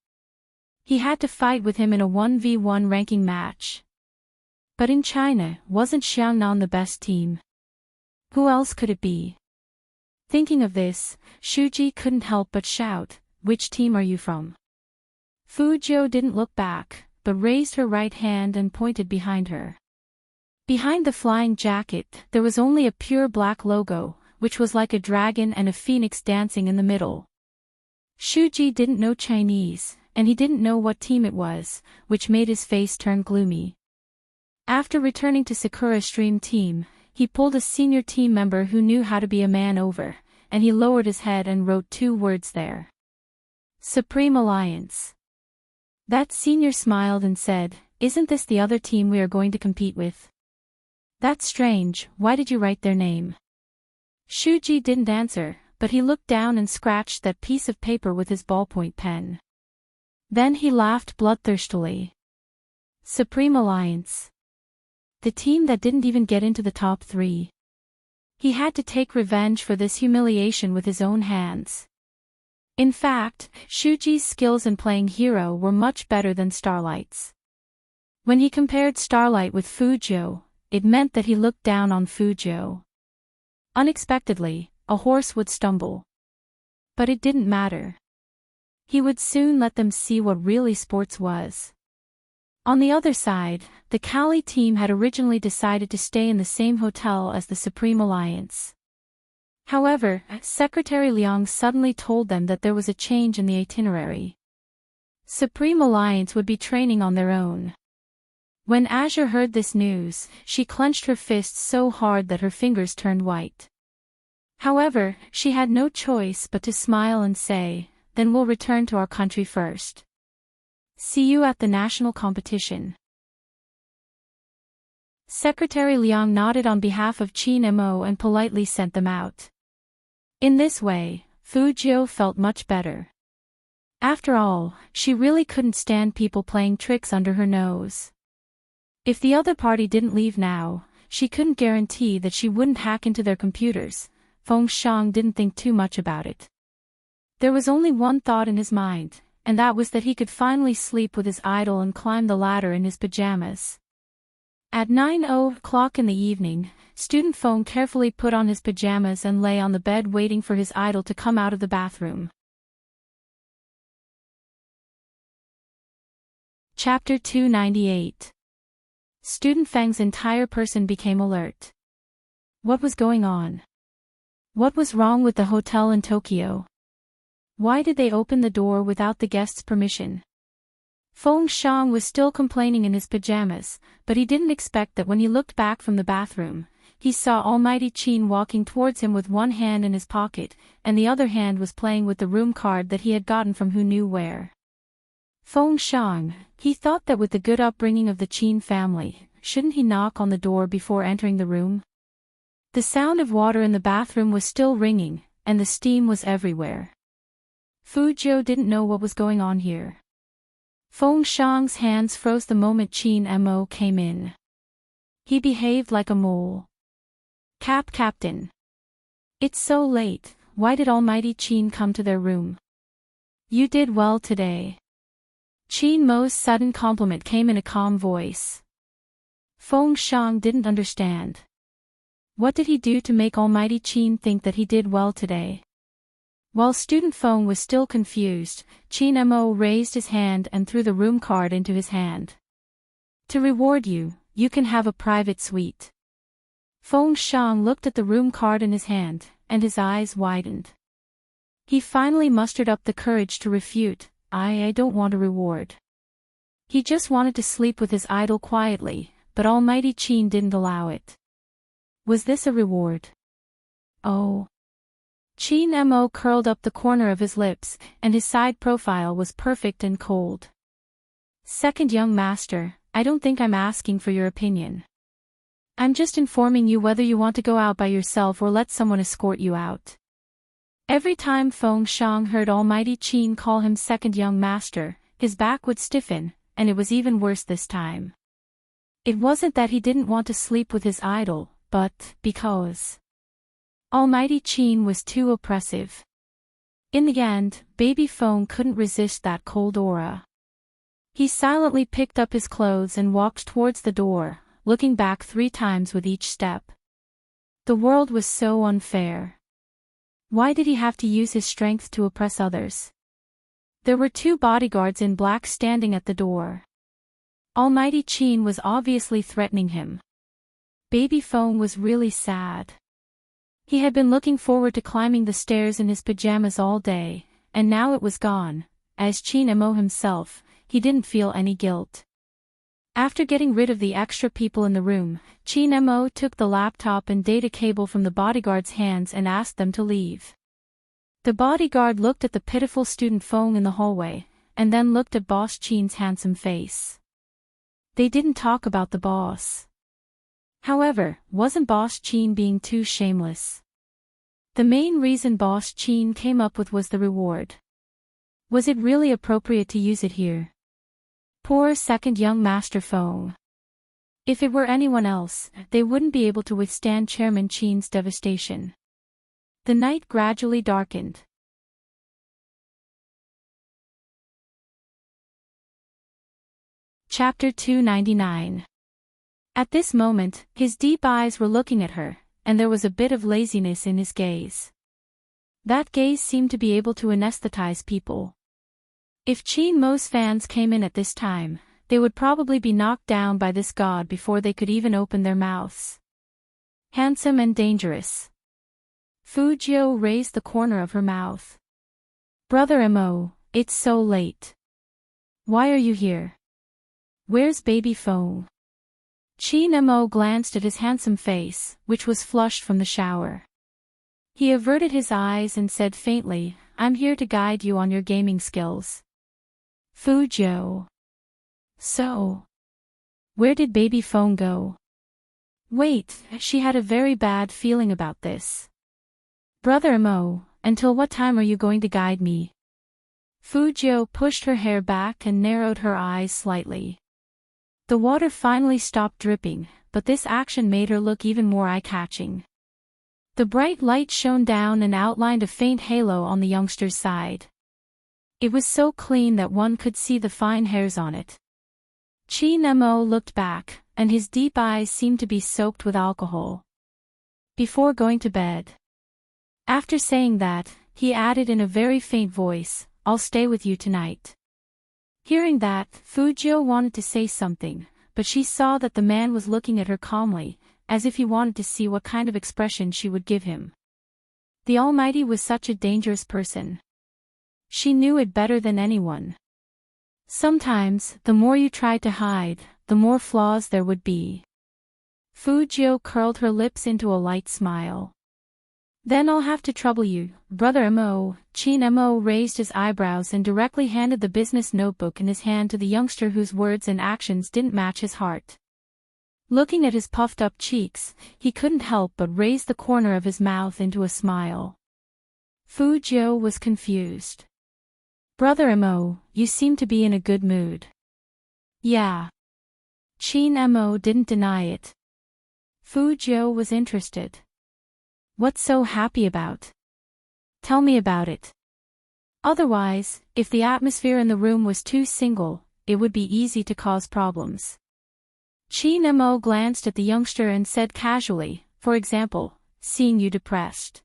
He had to fight with him in a 1v1 ranking match. But in China, wasn't Xiangnan the best team? Who else could it be? Thinking of this, Shuji couldn't help but shout, "Which team are you from?" Fujiu didn't look back, but raised her right hand and pointed behind her. Behind the flying jacket, there was only a pure black logo, which was like a dragon and a phoenix dancing in the middle. Shuji didn't know Chinese, and he didn't know what team it was, which made his face turn gloomy. After returning to Sakura Stream team, he pulled a senior team member who knew how to be a man over, and he lowered his head and wrote 2 words there. Supreme Alliance. That senior smiled and said, "Isn't this the other team we are going to compete with?" "That's strange, why did you write their name?" Shuji didn't answer, but he looked down and scratched that piece of paper with his ballpoint pen. Then he laughed bloodthirstily. Supreme Alliance. The team that didn't even get into the top 3. He had to take revenge for this humiliation with his own hands. In fact, Shuji's skills in playing hero were much better than Starlight's. When he compared Starlight with Fujiu, it meant that he looked down on Fujiu. Unexpectedly, a horse would stumble. But it didn't matter. He would soon let them see what really sports was. On the other side, the Kali team had originally decided to stay in the same hotel as the Supreme Alliance. However, Secretary Liang suddenly told them that there was a change in the itinerary. Supreme Alliance would be training on their own. When Azure heard this news, she clenched her fists so hard that her fingers turned white. However, she had no choice but to smile and say, "Then we'll return to our country first. See you at the national competition." Secretary Liang nodded on behalf of Qin Mo and politely sent them out. In this way, Fujiu felt much better. After all, she really couldn't stand people playing tricks under her nose. If the other party didn't leave now, she couldn't guarantee that she wouldn't hack into their computers. Feng Shang didn't think too much about it. There was only one thought in his mind, and that was that he could finally sleep with his idol and climb the ladder in his pajamas. At 9:00 in the evening, student Feng carefully put on his pajamas and lay on the bed waiting for his idol to come out of the bathroom. Chapter 298. Student Feng's entire person became alert. What was going on? What was wrong with the hotel in Tokyo? Why did they open the door without the guest's permission? Feng Shang was still complaining in his pajamas, but he didn't expect that when he looked back from the bathroom, he saw Almighty Qin walking towards him with one hand in his pocket, and the other hand was playing with the room card that he had gotten from who knew where. Feng Shang, he thought that with the good upbringing of the Qin family, shouldn't he knock on the door before entering the room? The sound of water in the bathroom was still ringing, and the steam was everywhere. Fujiu didn't know what was going on here. Feng Shang's hands froze the moment Qin Mo came in. He behaved like a mole. Captain. It's so late, why did Almighty Qin come to their room? You did well today. Qin Mo's sudden compliment came in a calm voice. Feng Shang didn't understand. What did he do to make Almighty Qin think that he did well today? While student Feng was still confused, Qin Mo raised his hand and threw the room card into his hand. To reward you, you can have a private suite. Feng Shang looked at the room card in his hand, and his eyes widened. He finally mustered up the courage to refute, I don't want a reward. He just wanted to sleep with his idol quietly, but Almighty Qin didn't allow it. Was this a reward? Oh. Qin Mo curled up the corner of his lips, and his side profile was perfect and cold. Second young master, I don't think I'm asking for your opinion. I'm just informing you whether you want to go out by yourself or let someone escort you out. Every time Feng Shang heard Almighty Qin call him second young master, his back would stiffen, and it was even worse this time. It wasn't that he didn't want to sleep with his idol, but because Almighty Qin was too oppressive. In the end, baby Feng couldn't resist that cold aura. He silently picked up his clothes and walked towards the door, looking back 3 times with each step. The world was so unfair. Why did he have to use his strength to oppress others? There were 2 bodyguards in black standing at the door. Almighty Qin was obviously threatening him. Baby Feng was really sad. He had been looking forward to climbing the stairs in his pajamas all day, and now it was gone. As Qin Mo himself, he didn't feel any guilt. After getting rid of the extra people in the room, Qin Mo took the laptop and data cable from the bodyguard's hands and asked them to leave. The bodyguard looked at the pitiful student Feng in the hallway, and then looked at Boss Qin's handsome face. They didn't talk about the boss. However, wasn't Boss Qin being too shameless? The main reason Boss Qin came up with was the reward. Was it really appropriate to use it here? Poor second young master Feng. If it were anyone else, they wouldn't be able to withstand Chairman Qin's devastation. The night gradually darkened. Chapter 299. At this moment, his deep eyes were looking at her, and there was a bit of laziness in his gaze. That gaze seemed to be able to anesthetize people. If Qin Mo's fans came in at this time, they would probably be knocked down by this god before they could even open their mouths. Handsome and dangerous. Fu Jiu raised the corner of her mouth. Brother Mo, it's so late. Why are you here? Where's baby Feng? Qin Mo glanced at his handsome face, which was flushed from the shower. He averted his eyes and said faintly, I'm here to guide you on your gaming skills. Fu Jiu. So, where did baby Feng go? Wait, she had a very bad feeling about this. Brother Mo, until what time are you going to guide me? Fu Jiu pushed her hair back and narrowed her eyes slightly. The water finally stopped dripping, but this action made her look even more eye-catching. The bright light shone down and outlined a faint halo on the youngster's side. It was so clean that one could see the fine hairs on it. Qin Mo looked back, and his deep eyes seemed to be soaked with alcohol. Before going to bed. After saying that, he added in a very faint voice, I'll stay with you tonight. Hearing that, Fu Jiu wanted to say something, but she saw that the man was looking at her calmly, as if he wanted to see what kind of expression she would give him. The Almighty was such a dangerous person. She knew it better than anyone. Sometimes, the more you tried to hide, the more flaws there would be. Fu Jiu curled her lips into a light smile. Then I'll have to trouble you, Brother Mo. Qin Mo raised his eyebrows and directly handed the business notebook in his hand to the youngster whose words and actions didn't match his heart. Looking at his puffed-up cheeks, he couldn't help but raise the corner of his mouth into a smile. Fu Jiu was confused. Brother Mo, you seem to be in a good mood. Yeah. Qin Mo didn't deny it. Fu Jiu was interested. What's so happy about? Tell me about it. Otherwise, if the atmosphere in the room was too single, it would be easy to cause problems. Qin Mo glanced at the youngster and said casually, for example, seeing you depressed.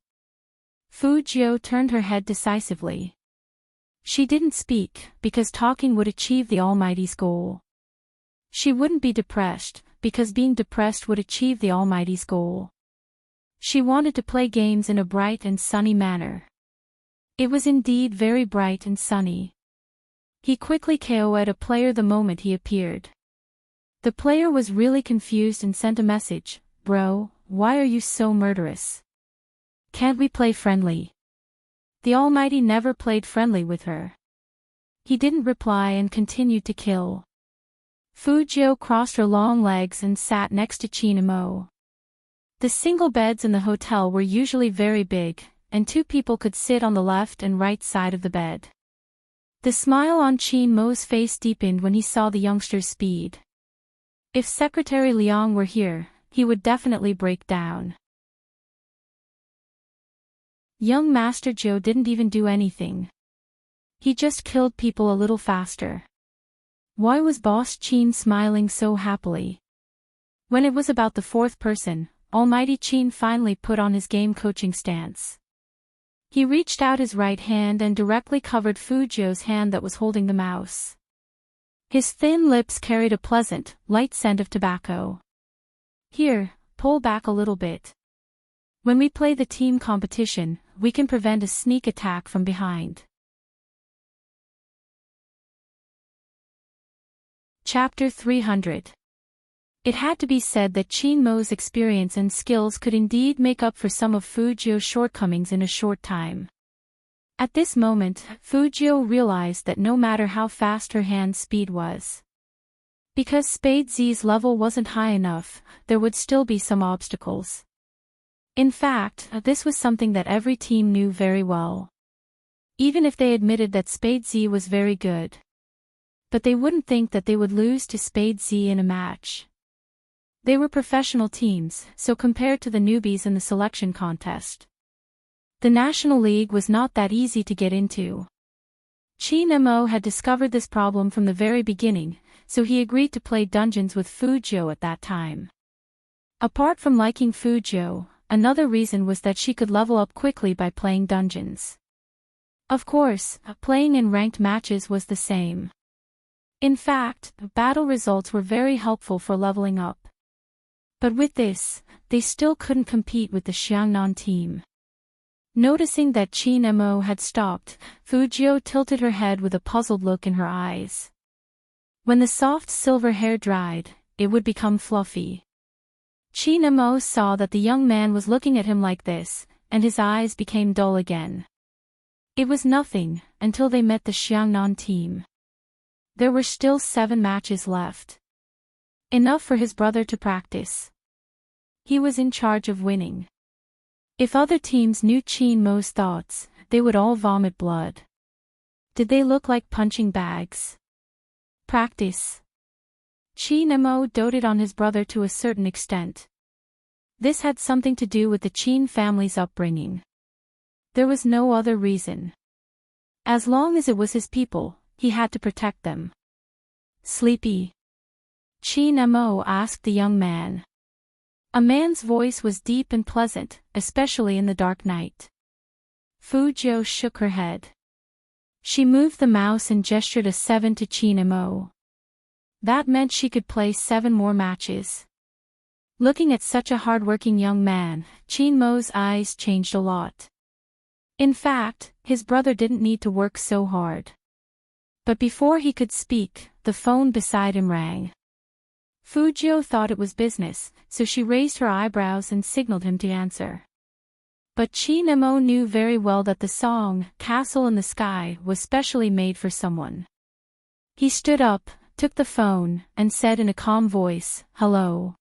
Fu Jiu turned her head decisively. She didn't speak, because talking would achieve the Almighty's goal. She wouldn't be depressed, because being depressed would achieve the Almighty's goal. She wanted to play games in a bright and sunny manner. It was indeed very bright and sunny. He quickly KO'd a player the moment he appeared. The player was really confused and sent a message, "Bro, why are you so murderous? Can't we play friendly?" The Almighty never played friendly with her. He didn't reply and continued to kill. Fujio crossed her long legs and sat next to Chinamo. The single beds in the hotel were usually very big, and two people could sit on the left and right side of the bed. The smile on Chin-mo's face deepened when he saw the youngster's speed. If Secretary Liang were here, he would definitely break down. Young Master Zhou didn't even do anything. He just killed people a little faster. Why was Boss Qin smiling so happily? When it was about the fourth person, Almighty Qin finally put on his game coaching stance. He reached out his right hand and directly covered Fujio's hand that was holding the mouse. His thin lips carried a pleasant, light scent of tobacco. "Here, pull back a little bit. When we play the team competition, we can prevent a sneak attack from behind." Chapter 300. It had to be said that Chin-mo's experience and skills could indeed make up for some of Fujio's shortcomings in a short time. At this moment, Fujio realized that no matter how fast her hand speed was, because Spade Z's level wasn't high enough, there would still be some obstacles. In fact, this was something that every team knew very well. Even if they admitted that Spade Z was very good. But they wouldn't think that they would lose to Spade Z in a match. They were professional teams, so compared to the newbies in the selection contest, the National League was not that easy to get into. Chin-mo had discovered this problem from the very beginning, so he agreed to play dungeons with Fujio at that time. Apart from liking Fujio, another reason was that she could level up quickly by playing dungeons. Of course, playing in ranked matches was the same. In fact, battle results were very helpful for leveling up. But with this, they still couldn't compete with the Xiangnan team. Noticing that Chin-mo had stopped, Fujio tilted her head with a puzzled look in her eyes. When the soft silver hair dried, it would become fluffy. Chin-mo saw that the young man was looking at him like this, and his eyes became dull again. It was nothing, until they met the Xiangnan team. There were still 7 matches left. Enough for his brother to practice. He was in charge of winning. If other teams knew Chin-mo's thoughts, they would all vomit blood. Did they look like punching bags? Practice. Chin-mo doted on his brother to a certain extent. This had something to do with the Qin family's upbringing. There was no other reason. As long as it was his people, he had to protect them. "Sleepy?" Chin-mo asked the young man. A man's voice was deep and pleasant, especially in the dark night. Fujio shook her head. She moved the mouse and gestured a 7 to Chin-mo. That meant she could play 7 more matches. Looking at such a hard-working young man, Chin-mo's eyes changed a lot. In fact, his brother didn't need to work so hard. But before he could speak, the phone beside him rang. Fujio thought it was business, so she raised her eyebrows and signaled him to answer. But Chin-mo knew very well that the song, "Castle in the Sky," was specially made for someone. He stood up, took the phone, and said in a calm voice, "Hello.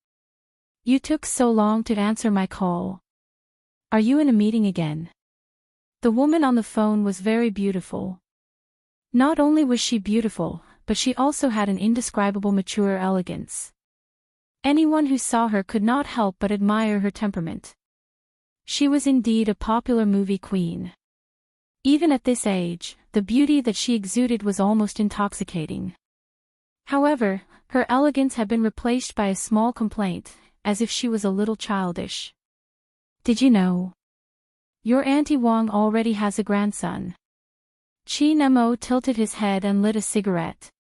You took so long to answer my call. Are you in a meeting again?" The woman on the phone was very beautiful. Not only was she beautiful, but she also had an indescribable mature elegance. Anyone who saw her could not help but admire her temperament. She was indeed a popular movie queen. Even at this age, the beauty that she exuded was almost intoxicating. However, her elegance had been replaced by a small complaint, as if she was a little childish. "Did you know? Your Auntie Wang already has a grandson." Chin-mo tilted his head and lit a cigarette.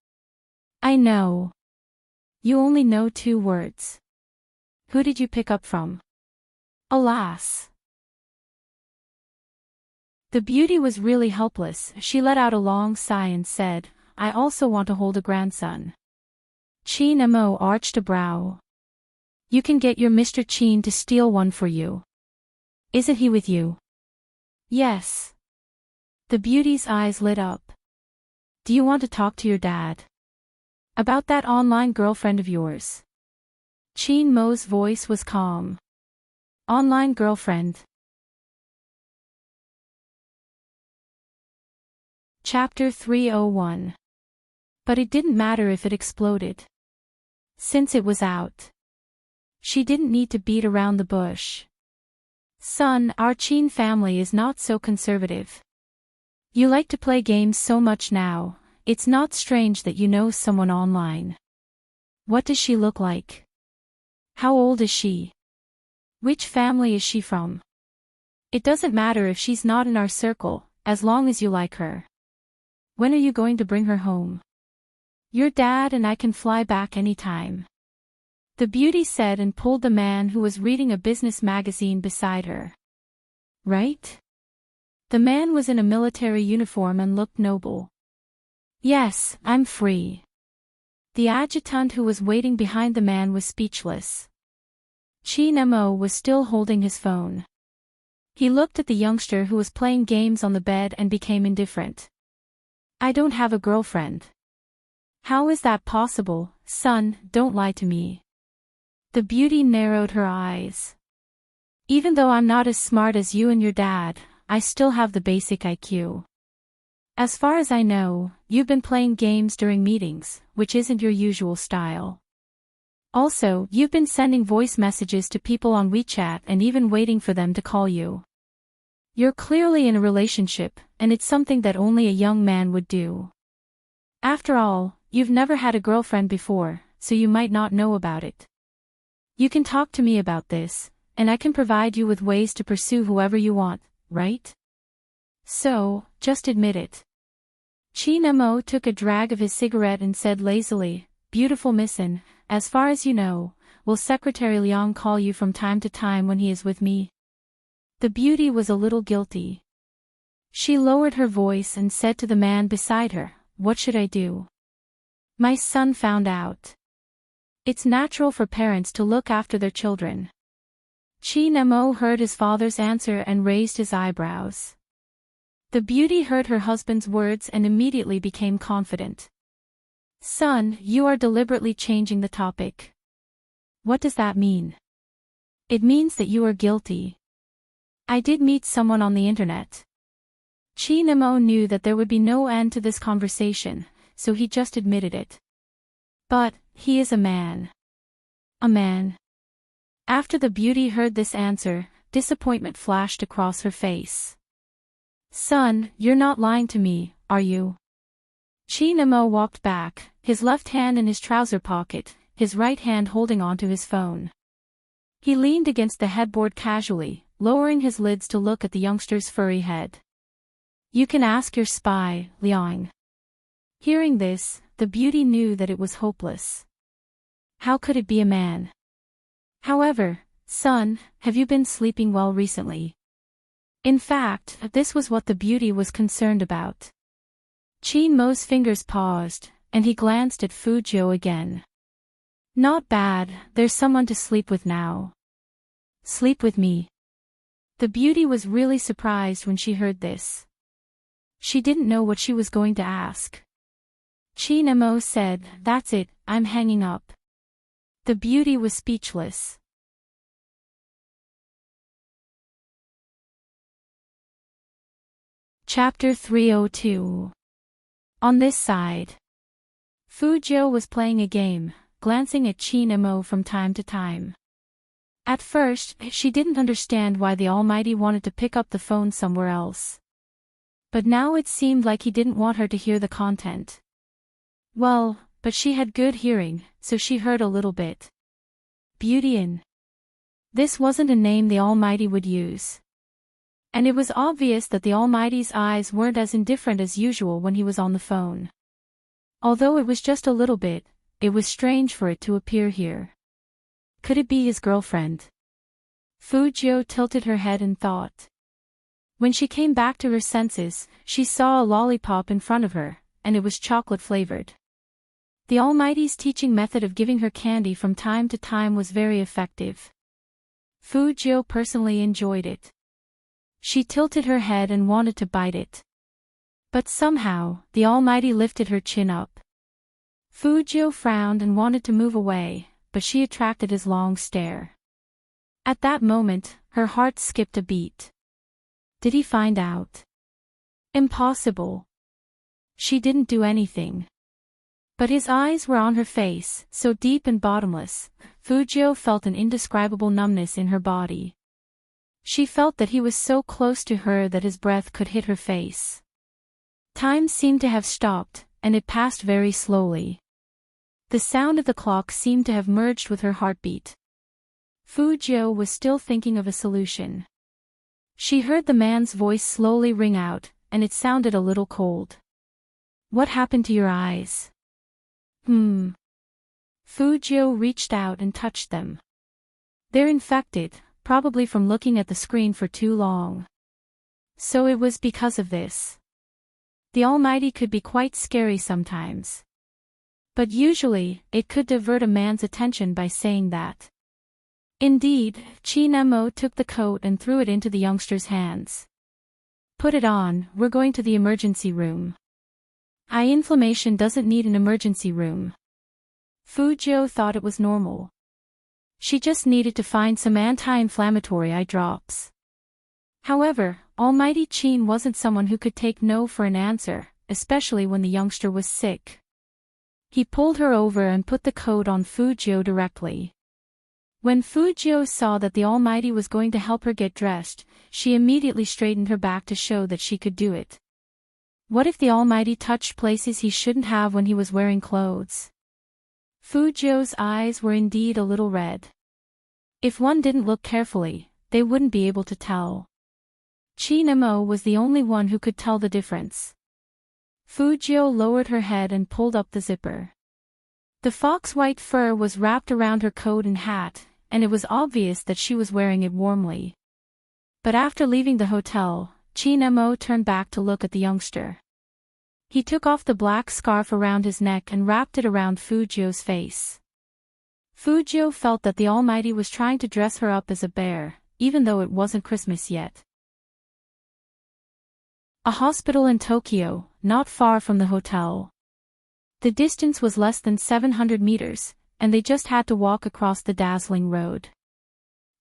"I know. You only know 2 words. Who did you pick up from?" "Alas." The beauty was really helpless. She let out a long sigh and said, "I also want to hold a grandson." Chin Mo arched a brow. You can get your Mr. Chin to steal one for you. Isn't he with you? Yes. The beauty's eyes lit up. Do you want to talk to your dad? About that online girlfriend of yours? Chin Mo's voice was calm. Online girlfriend. Chapter 301. But it didn't matter if it exploded. Since it was out. She didn't need to beat around the bush. Son, our Chin family is not so conservative. You like to play games so much now, it's not strange that you know someone online. What does she look like? How old is she? Which family is she from? It doesn't matter if she's not in our circle, as long as you like her. When are you going to bring her home? Your dad and I can fly back anytime. The beauty said and pulled the man who was reading a business magazine beside her. Right? The man was in a military uniform and looked noble. Yes, I'm free. The adjutant who was waiting behind the man was speechless. Chin Mo was still holding his phone. He looked at the youngster who was playing games on the bed and became indifferent. I don't have a girlfriend. How is that possible, son? Don't lie to me. The beauty narrowed her eyes. Even though I'm not as smart as you and your dad, I still have the basic IQ. As far as I know, you've been playing games during meetings, which isn't your usual style. Also, you've been sending voice messages to people on WeChat and even waiting for them to call you. You're clearly in a relationship, and it's something that only a young man would do. After all, you've never had a girlfriend before, so you might not know about it. You can talk to me about this, and I can provide you with ways to pursue whoever you want, right? So, just admit it. Chin Mo took a drag of his cigarette and said lazily, Beautiful missin, as far as you know, will Secretary Liang call you from time to time when he is with me? The beauty was a little guilty. She lowered her voice and said to the man beside her, What should I do? My son found out. It's natural for parents to look after their children. Chin Mo heard his father's answer and raised his eyebrows. The beauty heard her husband's words and immediately became confident. Son, you are deliberately changing the topic. What does that mean? It means that you are guilty. I did meet someone on the internet. Chin Mo knew that there would be no end to this conversation, so he just admitted it. But, he is a man. A man. After the beauty heard this answer, disappointment flashed across her face. Son, you're not lying to me, are you? Chin Mo walked back, his left hand in his trouser pocket, his right hand holding onto his phone. He leaned against the headboard casually, lowering his lids to look at the youngster's furry head. You can ask your spy, Liang. Hearing this, the beauty knew that it was hopeless. How could it be a man? However, son, have you been sleeping well recently? In fact, this was what the beauty was concerned about. Chin Mo's fingers paused, and he glanced at Fu Jiu again. Not bad, there's someone to sleep with now. Sleep with me. The beauty was really surprised when she heard this. She didn't know what she was going to ask. Chin Mo said, That's it, I'm hanging up. The beauty was speechless. Chapter 302. On this side. Fu Jiu was playing a game, glancing at Chin Mo from time to time. At first, she didn't understand why the Almighty wanted to pick up the phone somewhere else. But now it seemed like he didn't want her to hear the content. Well, but she had good hearing, so she heard a little bit. Beautyin. This wasn't a name the Almighty would use. And it was obvious that the Almighty's eyes weren't as indifferent as usual when he was on the phone. Although it was just a little bit, it was strange for it to appear here. Could it be his girlfriend? Fu Jiu tilted her head in thought. When she came back to her senses, she saw a lollipop in front of her, and it was chocolate-flavored. The Almighty's teaching method of giving her candy from time to time was very effective. Fu Jiu personally enjoyed it. She tilted her head and wanted to bite it. But somehow, the Almighty lifted her chin up. Fu Jiu frowned and wanted to move away, but she attracted his long stare. At that moment, her heart skipped a beat. Did he find out? Impossible. She didn't do anything. But his eyes were on her face, so deep and bottomless. Fu Jiu felt an indescribable numbness in her body. She felt that he was so close to her that his breath could hit her face. Time seemed to have stopped, and it passed very slowly. The sound of the clock seemed to have merged with her heartbeat. Fu Jiu was still thinking of a solution. She heard the man's voice slowly ring out, and it sounded a little cold. What happened to your eyes? Fu Jiu reached out and touched them. They're infected, probably from looking at the screen for too long. So it was because of this. The Almighty could be quite scary sometimes. But usually, it could divert a man's attention by saying that. Indeed, Qin Mo took the coat and threw it into the youngster's hands. Put it on, we're going to the emergency room. Eye inflammation doesn't need an emergency room. Fu Jiu thought it was normal. She just needed to find some anti-inflammatory eye drops. However, Almighty Qin wasn't someone who could take no for an answer, especially when the youngster was sick. He pulled her over and put the coat on Fu Jiu directly. When Fu Jiu saw that the Almighty was going to help her get dressed, she immediately straightened her back to show that she could do it. What if the Almighty touched places he shouldn't have when he was wearing clothes? Fu Jiu's eyes were indeed a little red. If one didn't look carefully, they wouldn't be able to tell. Qin Mo was the only one who could tell the difference. Fu Jiu lowered her head and pulled up the zipper. The fox-white fur was wrapped around her coat and hat, and it was obvious that she was wearing it warmly. But after leaving the hotel, Qin Mo turned back to look at the youngster. He took off the black scarf around his neck and wrapped it around Fu Jiu's face. Fu Jiu felt that the Almighty was trying to dress her up as a bear, even though it wasn't Christmas yet. A hospital in Tokyo, not far from the hotel. The distance was less than 700 meters, and they just had to walk across the dazzling road.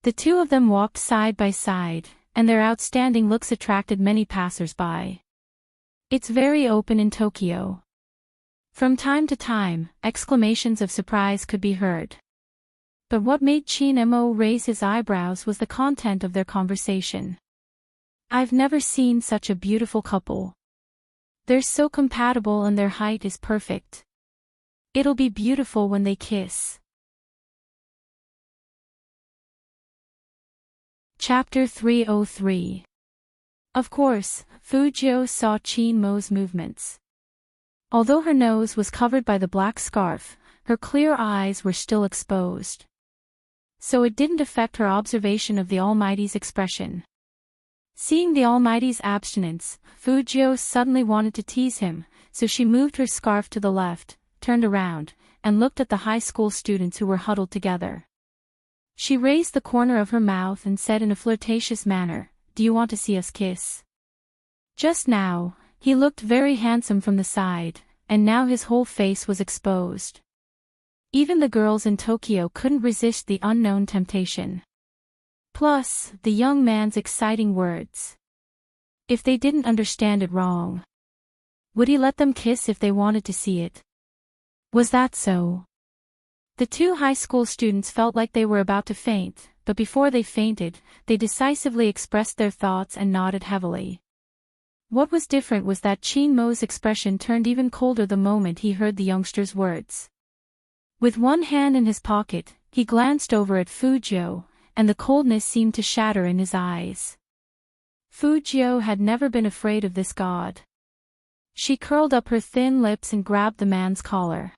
The two of them walked side by side, and their outstanding looks attracted many passers-by. It's very open in Tokyo. From time to time, exclamations of surprise could be heard. But what made Qin Mo raise his eyebrows was the content of their conversation. I've never seen such a beautiful couple. They're so compatible and their height is perfect. It'll be beautiful when they kiss. Chapter 303. Of course, Fu Jiu saw Qin Mo's movements. Although her nose was covered by the black scarf, her clear eyes were still exposed. So it didn't affect her observation of the Almighty's expression. Seeing the Almighty's abstinence, Fu Jiu suddenly wanted to tease him, so she moved her scarf to the left, turned around, and looked at the high school students who were huddled together. She raised the corner of her mouth and said in a flirtatious manner, "Do you want to see us kiss?" Just now, he looked very handsome from the side, and now his whole face was exposed. Even the girls in Tokyo couldn't resist the unknown temptation. Plus, the young man's exciting words. If they didn't understand it wrong, would he let them kiss if they wanted to see it? Was that so? The two high school students felt like they were about to faint, but before they fainted, they decisively expressed their thoughts and nodded heavily. What was different was that Qin Mo's expression turned even colder the moment he heard the youngster's words. With one hand in his pocket, he glanced over at Fu Jiu, and the coldness seemed to shatter in his eyes. Fu Jiu had never been afraid of this god. She curled up her thin lips and grabbed the man's collar.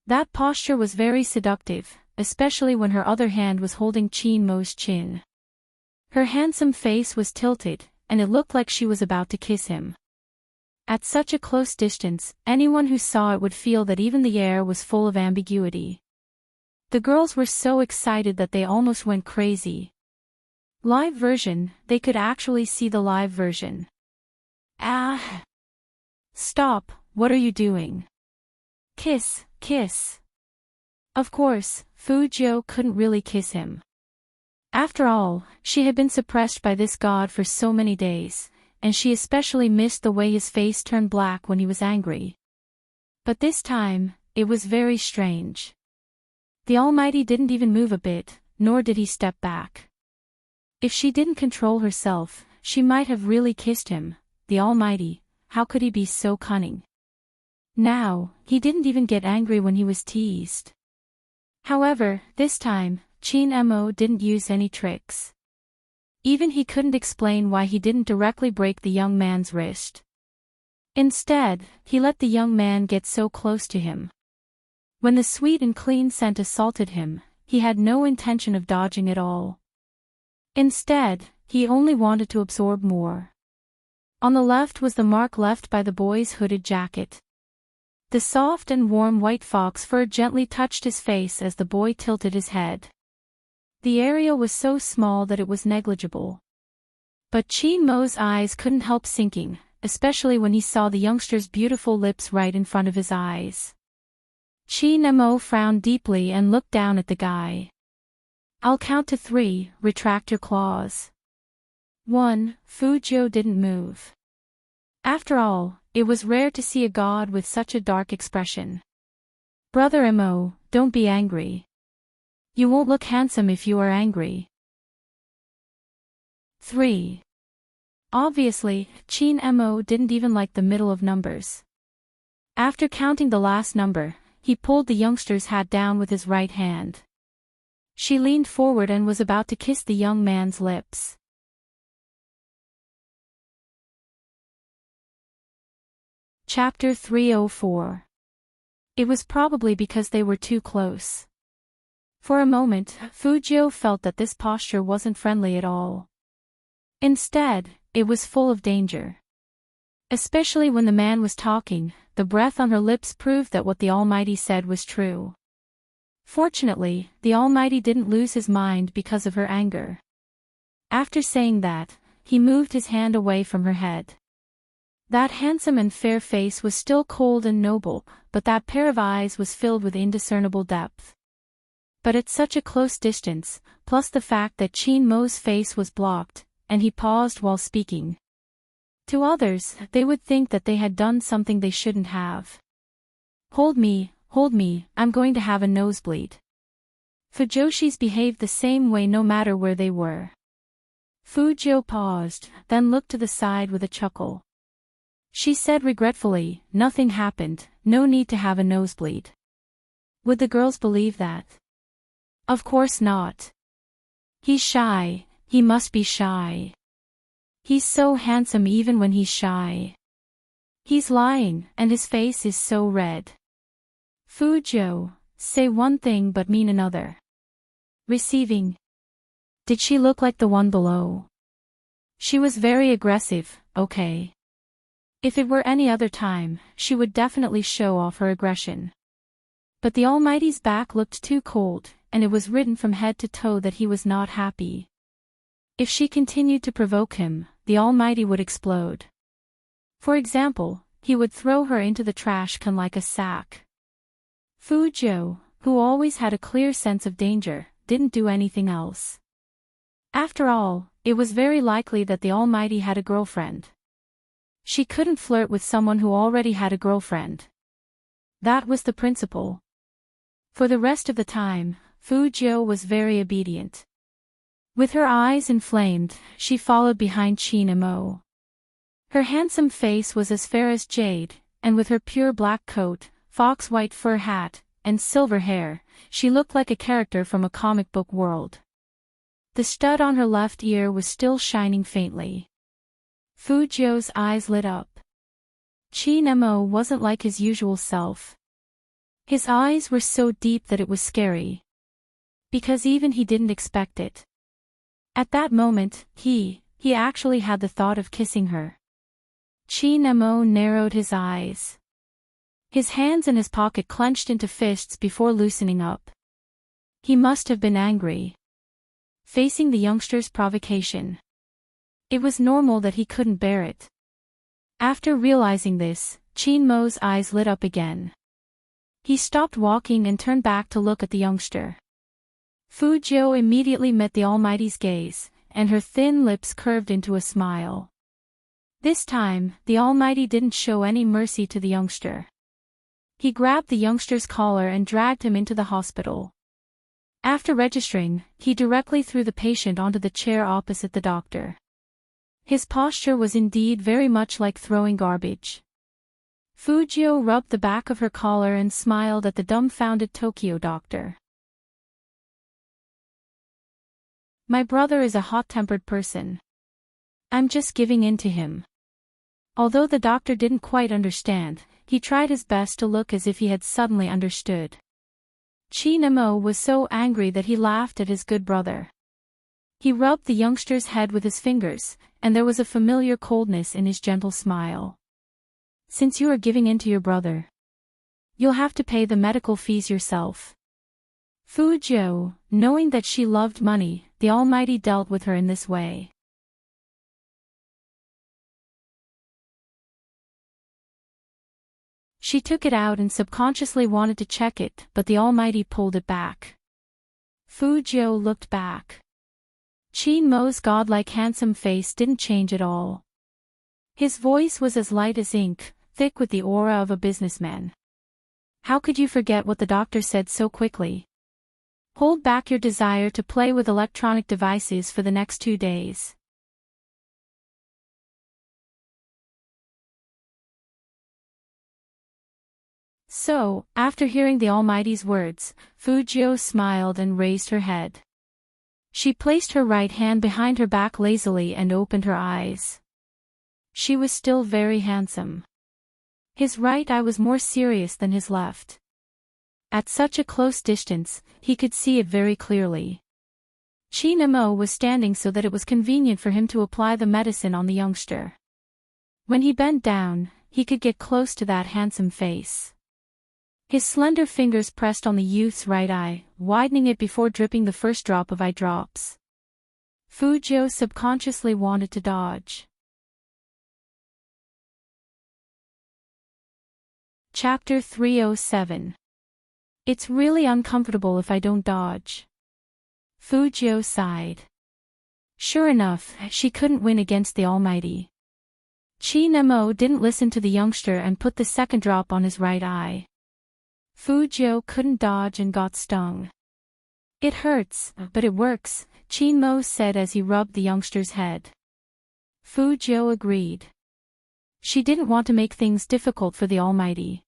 That posture was very seductive, especially when her other hand was holding Qin Mo's chin. Her handsome face was tilted, and it looked like she was about to kiss him. At such a close distance, anyone who saw it would feel that even the air was full of ambiguity. The girls were so excited that they almost went crazy. Live version, they could actually see the live version. Ah! Stop, what are you doing? Kiss, kiss. Of course, Fujio couldn't really kiss him. After all, she had been suppressed by this god for so many days, and she especially missed the way his face turned black when he was angry. But this time, it was very strange. The Almighty didn't even move a bit, nor did he step back. If she didn't control herself, she might have really kissed him. The Almighty, how could he be so cunning? Now, he didn't even get angry when he was teased. However, this time, Chin Mo didn't use any tricks. Even he couldn't explain why he didn't directly break the young man's wrist. Instead, he let the young man get so close to him. When the sweet and clean scent assaulted him, he had no intention of dodging at all. Instead, he only wanted to absorb more. On the left was the mark left by the boy's hooded jacket. The soft and warm white fox fur gently touched his face as the boy tilted his head. The area was so small that it was negligible. But Chin Mo's eyes couldn't help sinking, especially when he saw the youngster's beautiful lips right in front of his eyes. Chin Mo frowned deeply and looked down at the guy. I'll count to 3, retract your claws. 1, Fujio didn't move. After all, it was rare to see a god with such a dark expression. Brother Mo, don't be angry. You won't look handsome if you are angry. 3. Obviously, Chin Mo didn't even like the middle of numbers. After counting the last number, he pulled the youngster's hat down with his right hand. She leaned forward and was about to kiss the young man's lips. Chapter 304. It was probably because they were too close. For a moment, Fujio felt that this posture wasn't friendly at all. Instead, it was full of danger. Especially when the man was talking, the breath on her lips proved that what the Almighty said was true. Fortunately, the Almighty didn't lose his mind because of her anger. After saying that, he moved his hand away from her head. That handsome and fair face was still cold and noble, but that pair of eyes was filled with indiscernible depth. But at such a close distance, plus the fact that Chin Mo's face was blocked, and he paused while speaking. To others, they would think that they had done something they shouldn't have. Hold me, I'm going to have a nosebleed. Fujoshis behaved the same way no matter where they were. Fujio paused, then looked to the side with a chuckle. She said regretfully, nothing happened, no need to have a nosebleed. Would the girls believe that? Of course not. He's shy, he must be shy. He's so handsome even when he's shy. He's lying, and his face is so red. Fujio, say one thing but mean another. Receiving. Did she look like the one below? She was very aggressive, okay. If it were any other time, she would definitely show off her aggression. But the Almighty's back looked too cold, and it was written from head to toe that he was not happy. If she continued to provoke him, the Almighty would explode. For example, he would throw her into the trash can like a sack. Fujio, who always had a clear sense of danger, didn't do anything else. After all, it was very likely that the Almighty had a girlfriend. She couldn't flirt with someone who already had a girlfriend. That was the principle. For the rest of the time, Fujio was very obedient. With her eyes inflamed, she followed behind Chin Mo. Her handsome face was as fair as jade, and with her pure black coat, fox-white fur hat, and silver hair, she looked like a character from a comic book world. The stud on her left ear was still shining faintly. Fujio's eyes lit up. Chin Mo wasn't like his usual self. His eyes were so deep that it was scary. Because even he didn't expect it. At that moment, he actually had the thought of kissing her. Qin Mo narrowed his eyes. His hands in his pocket clenched into fists before loosening up. He must have been angry. Facing the youngster's provocation. It was normal that he couldn't bear it. After realizing this, Qin Mo's eyes lit up again. He stopped walking and turned back to look at the youngster. Fu Jiu immediately met the Almighty's gaze, and her thin lips curved into a smile. This time, the Almighty didn't show any mercy to the youngster. He grabbed the youngster's collar and dragged him into the hospital. After registering, he directly threw the patient onto the chair opposite the doctor. His posture was indeed very much like throwing garbage. Fujio rubbed the back of her collar and smiled at the dumbfounded Tokyo doctor. My brother is a hot-tempered person. I'm just giving in to him. Although the doctor didn't quite understand, he tried his best to look as if he had suddenly understood. Qin Mo was so angry that he laughed at his good brother. He rubbed the youngster's head with his fingers, and there was a familiar coldness in his gentle smile. Since you are giving in to your brother, you'll have to pay the medical fees yourself. Fu Jiu, knowing that she loved money, the Almighty dealt with her in this way. She took it out and subconsciously wanted to check it, but the Almighty pulled it back. Fu Jiu looked back. Qin Mo's godlike handsome face didn't change at all. His voice was as light as ink, thick with the aura of a businessman. How could you forget what the doctor said so quickly? Hold back your desire to play with electronic devices for the next 2 days. So, after hearing the Almighty's words, Fujio smiled and raised her head. She placed her right hand behind her back lazily and opened her eyes. She was still very handsome. His right eye was more serious than his left. At such a close distance, he could see it very clearly. Qin Mo was standing so that it was convenient for him to apply the medicine on the youngster. When he bent down, he could get close to that handsome face. His slender fingers pressed on the youth's right eye, widening it before dripping the first drop of eye drops. Fujio subconsciously wanted to dodge. Chapter 307. It's really uncomfortable if I don't dodge. Fujio sighed. Sure enough, she couldn't win against the Almighty. Qin Mo didn't listen to the youngster and put the second drop on his right eye. Fujio couldn't dodge and got stung. It hurts, but it works, Qin Mo said as he rubbed the youngster's head. Fujio agreed. She didn't want to make things difficult for the Almighty.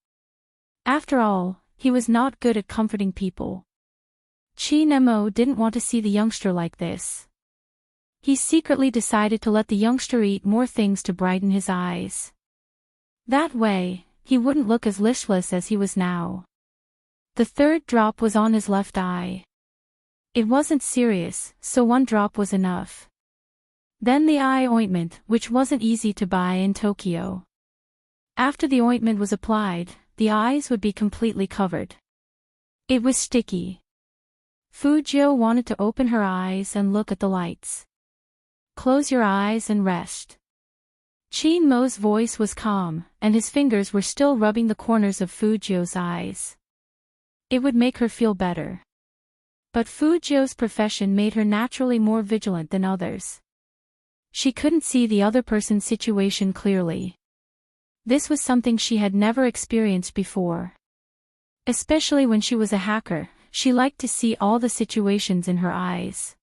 After all, he was not good at comforting people. Qin Mo didn't want to see the youngster like this. He secretly decided to let the youngster eat more things to brighten his eyes. That way, he wouldn't look as listless as he was now. The third drop was on his left eye. It wasn't serious, so 1 drop was enough. Then the eye ointment, which wasn't easy to buy in Tokyo. After the ointment was applied, the eyes would be completely covered. It was sticky. Fujio wanted to open her eyes and look at the lights. Close your eyes and rest. Qin Mo's voice was calm, and his fingers were still rubbing the corners of Fujio's eyes. It would make her feel better. But Fujio's profession made her naturally more vigilant than others. She couldn't see the other person's situation clearly. This was something she had never experienced before. Especially when she was a hacker, she liked to see all the situations in her eyes.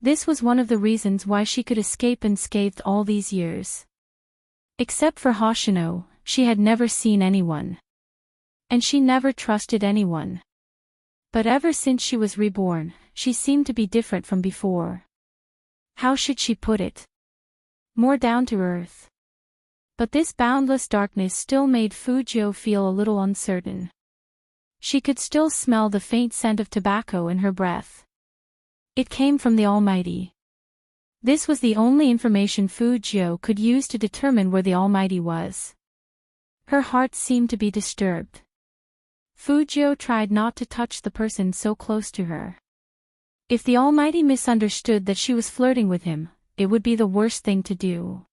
This was one of the reasons why she could escape unscathed all these years. Except for Hoshino, she had never seen anyone. And she never trusted anyone. But ever since she was reborn, she seemed to be different from before. How should she put it? More down to earth. But this boundless darkness still made Fujio feel a little uncertain. She could still smell the faint scent of tobacco in her breath. It came from the Almighty. This was the only information Fu Jiu could use to determine where the Almighty was. Her heart seemed to be disturbed. Fu Jiu tried not to touch the person so close to her. If the Almighty misunderstood that she was flirting with him, it would be the worst thing to do.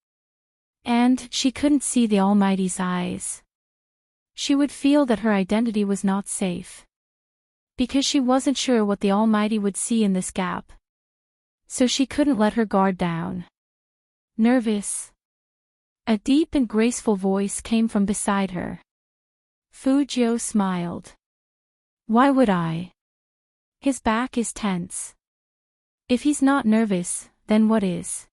And she couldn't see the Almighty's eyes. She would feel that her identity was not safe. Because she wasn't sure what the Almighty would see in this gap. So she couldn't let her guard down. Nervous. A deep and graceful voice came from beside her. Fu Jiu smiled. Why would I? His back is tense. If he's not nervous, then what is?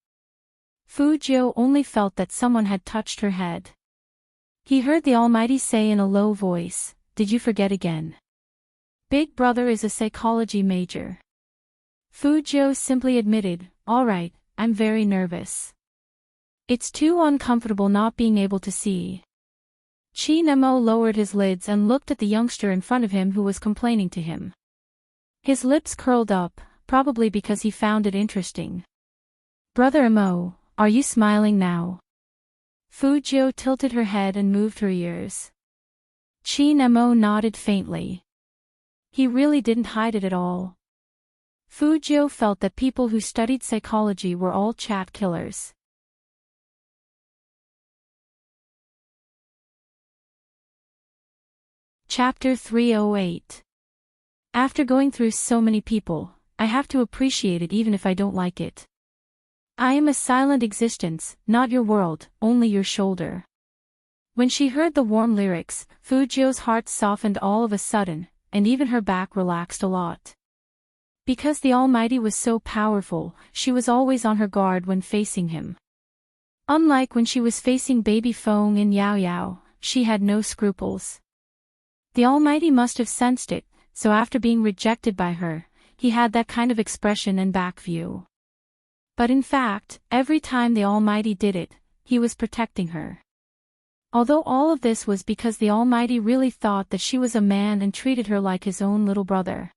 Fu Jiu only felt that someone had touched her head. He heard the Almighty say in a low voice, "Did you forget again? Big brother is a psychology major." Fu Jiu simply admitted, "All right, I'm very nervous. It's too uncomfortable not being able to see." Chi Nemo lowered his lids and looked at the youngster in front of him who was complaining to him. His lips curled up, probably because he found it interesting. "Brother Emo, are you smiling now?" Fu Jiu tilted her head and moved her ears. Chi Nemo nodded faintly. He really didn't hide it at all. Fu Jiu felt that people who studied psychology were all chat killers. Chapter 308. After going through so many people, I have to appreciate it even if I don't like it. I am a silent existence, not your world, only your shoulder. When she heard the warm lyrics, Fu Jiu's heart softened all of a sudden, and even her back relaxed a lot. Because the Almighty was so powerful, she was always on her guard when facing him. Unlike when she was facing baby Feng and Yao Yao, she had no scruples. The Almighty must have sensed it, so after being rejected by her, he had that kind of expression and back view. But in fact, every time the Almighty did it, he was protecting her. Although all of this was because the Almighty really thought that she was a man and treated her like his own little brother.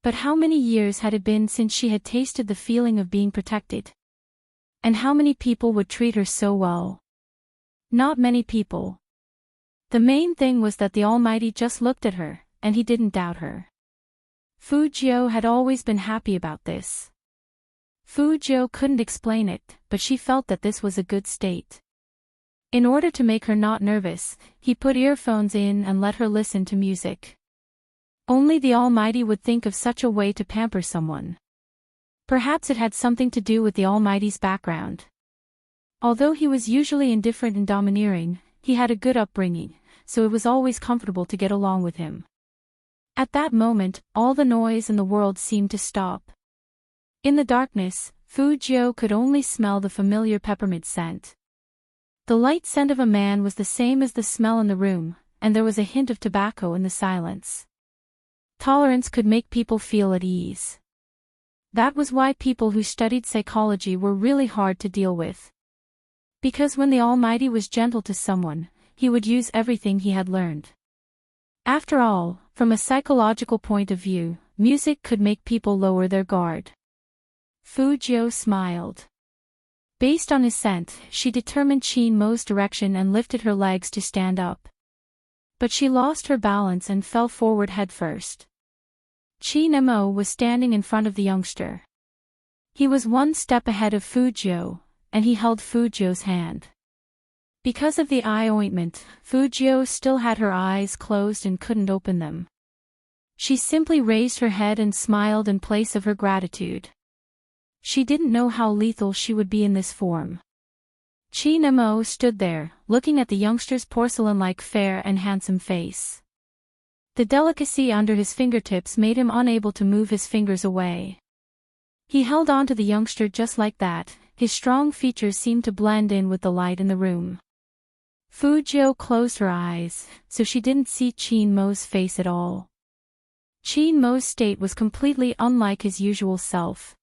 But how many years had it been since she had tasted the feeling of being protected? And how many people would treat her so well? Not many people. The main thing was that the Almighty just looked at her, and he didn't doubt her. Fu Jiu had always been happy about this. Fu Jiu couldn't explain it, but she felt that this was a good state. In order to make her not nervous, he put earphones in and let her listen to music. Only the Almighty would think of such a way to pamper someone. Perhaps it had something to do with the Almighty's background. Although he was usually indifferent and domineering, he had a good upbringing, so it was always comfortable to get along with him. At that moment, all the noise in the world seemed to stop. In the darkness, Fu Jiu could only smell the familiar peppermint scent. The light scent of a man was the same as the smell in the room, and there was a hint of tobacco in the silence. Tolerance could make people feel at ease. That was why people who studied psychology were really hard to deal with. Because when the Almighty was gentle to someone, he would use everything he had learned. After all, from a psychological point of view, music could make people lower their guard. Fu Jiu smiled. Based on his scent, she determined Qin Mo's direction and lifted her legs to stand up. But she lost her balance and fell forward headfirst. Qin Mo was standing in front of the youngster. He was one step ahead of Fu Jiu, and he held Fu Jiu's hand. Because of the eye ointment, Fu Jiu still had her eyes closed and couldn't open them. She simply raised her head and smiled in place of her gratitude. She didn't know how lethal she would be in this form. Qin Mo stood there, looking at the youngster's porcelain-like fair and handsome face. The delicacy under his fingertips made him unable to move his fingers away. He held on to the youngster just like that, his strong features seemed to blend in with the light in the room. Fu Jiu closed her eyes, so she didn't see Qin Mo's face at all. Qin Mo's state was completely unlike his usual self.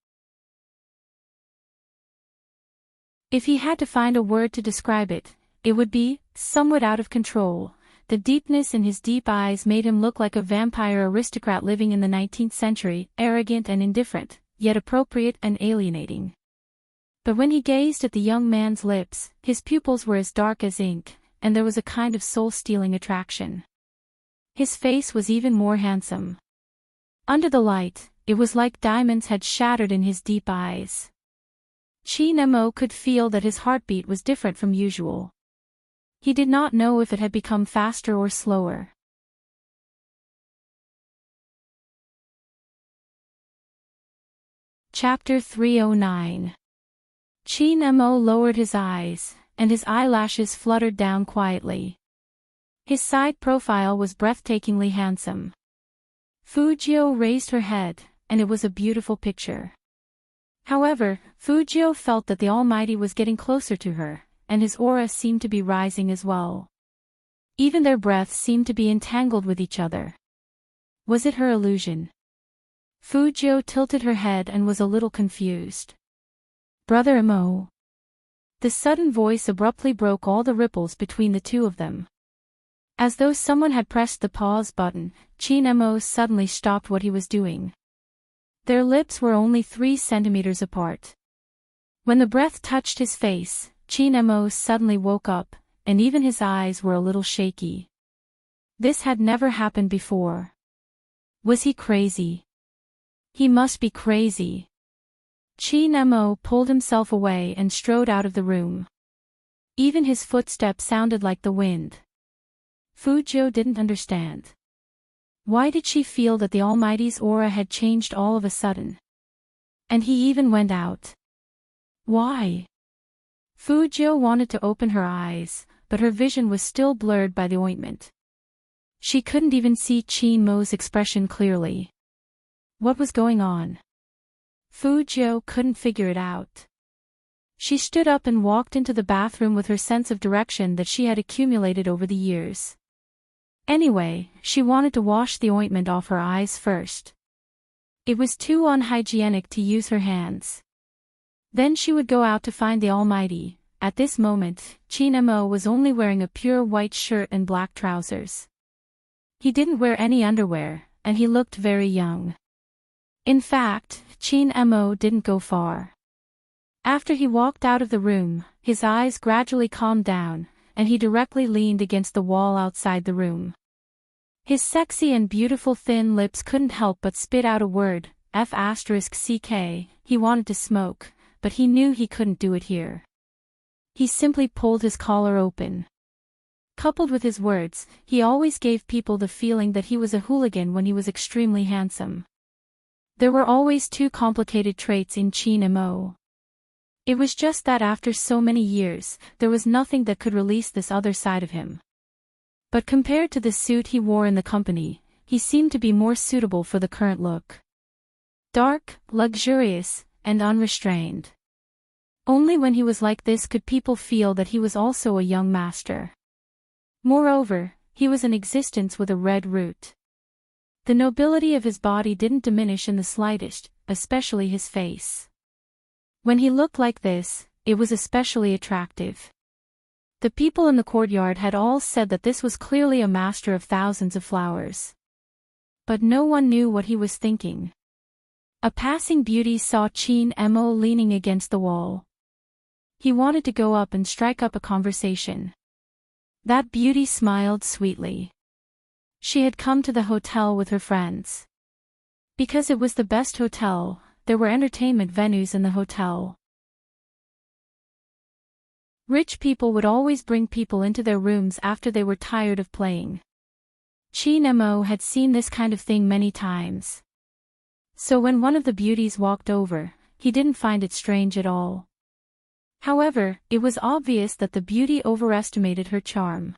If he had to find a word to describe it, it would be somewhat out of control. The deepness in his deep eyes made him look like a vampire aristocrat living in the 19th century, arrogant and indifferent, yet appropriate and alienating. But when he gazed at the young man's lips, his pupils were as dark as ink, and there was a kind of soul-stealing attraction. His face was even more handsome. Under the light, it was like diamonds had shattered in his deep eyes. Chin Mo could feel that his heartbeat was different from usual. He did not know if it had become faster or slower. Chapter 309. Chin Mo lowered his eyes, and his eyelashes fluttered down quietly. His side profile was breathtakingly handsome. Fujio raised her head, and it was a beautiful picture. However, Fujio felt that the Almighty was getting closer to her, and his aura seemed to be rising as well. Even their breaths seemed to be entangled with each other. Was it her illusion? Fujio tilted her head and was a little confused. Brother Mo. The sudden voice abruptly broke all the ripples between the two of them. As though someone had pressed the pause button, Chin Mo suddenly stopped what he was doing. Their lips were only 3 centimeters apart. When the breath touched his face, Chin Mo suddenly woke up, and even his eyes were a little shaky. This had never happened before. Was he crazy? He must be crazy. Chin Mo pulled himself away and strode out of the room. Even his footsteps sounded like the wind. Fujio didn't understand. Why did she feel that the Almighty's aura had changed all of a sudden? And he even went out. Why? Fujio wanted to open her eyes, but her vision was still blurred by the ointment. She couldn't even see Chin Mo's expression clearly. What was going on? Fujio couldn't figure it out. She stood up and walked into the bathroom with her sense of direction that she had accumulated over the years. Anyway, she wanted to wash the ointment off her eyes first. It was too unhygienic to use her hands. Then she would go out to find the Almighty. At this moment, Chin Mo was only wearing a pure white shirt and black trousers. He didn't wear any underwear, and he looked very young. In fact, Chin Mo didn't go far. After he walked out of the room, his eyes gradually calmed down, and he directly leaned against the wall outside the room. His sexy and beautiful thin lips couldn't help but spit out a word, F***ck. He wanted to smoke, but he knew he couldn't do it here. He simply pulled his collar open. Coupled with his words, he always gave people the feeling that he was a hooligan when he was extremely handsome. There were always 2 complicated traits in Chin Mo. It was just that after so many years, there was nothing that could release this other side of him. But compared to the suit he wore in the company, he seemed to be more suitable for the current look. Dark, luxurious, and unrestrained. Only when he was like this could people feel that he was also a young master. Moreover, he was an existence with a red root. The nobility of his body didn't diminish in the slightest, especially his face. When he looked like this, it was especially attractive. The people in the courtyard had all said that this was clearly a master of thousands of flowers. But no one knew what he was thinking. A passing beauty saw Chin Mo leaning against the wall. He wanted to go up and strike up a conversation. That beauty smiled sweetly. She had come to the hotel with her friends. Because it was the best hotel, there were entertainment venues in the hotel. Rich people would always bring people into their rooms after they were tired of playing. Chin Mo had seen this kind of thing many times. So when one of the beauties walked over, he didn't find it strange at all. However, it was obvious that the beauty overestimated her charm.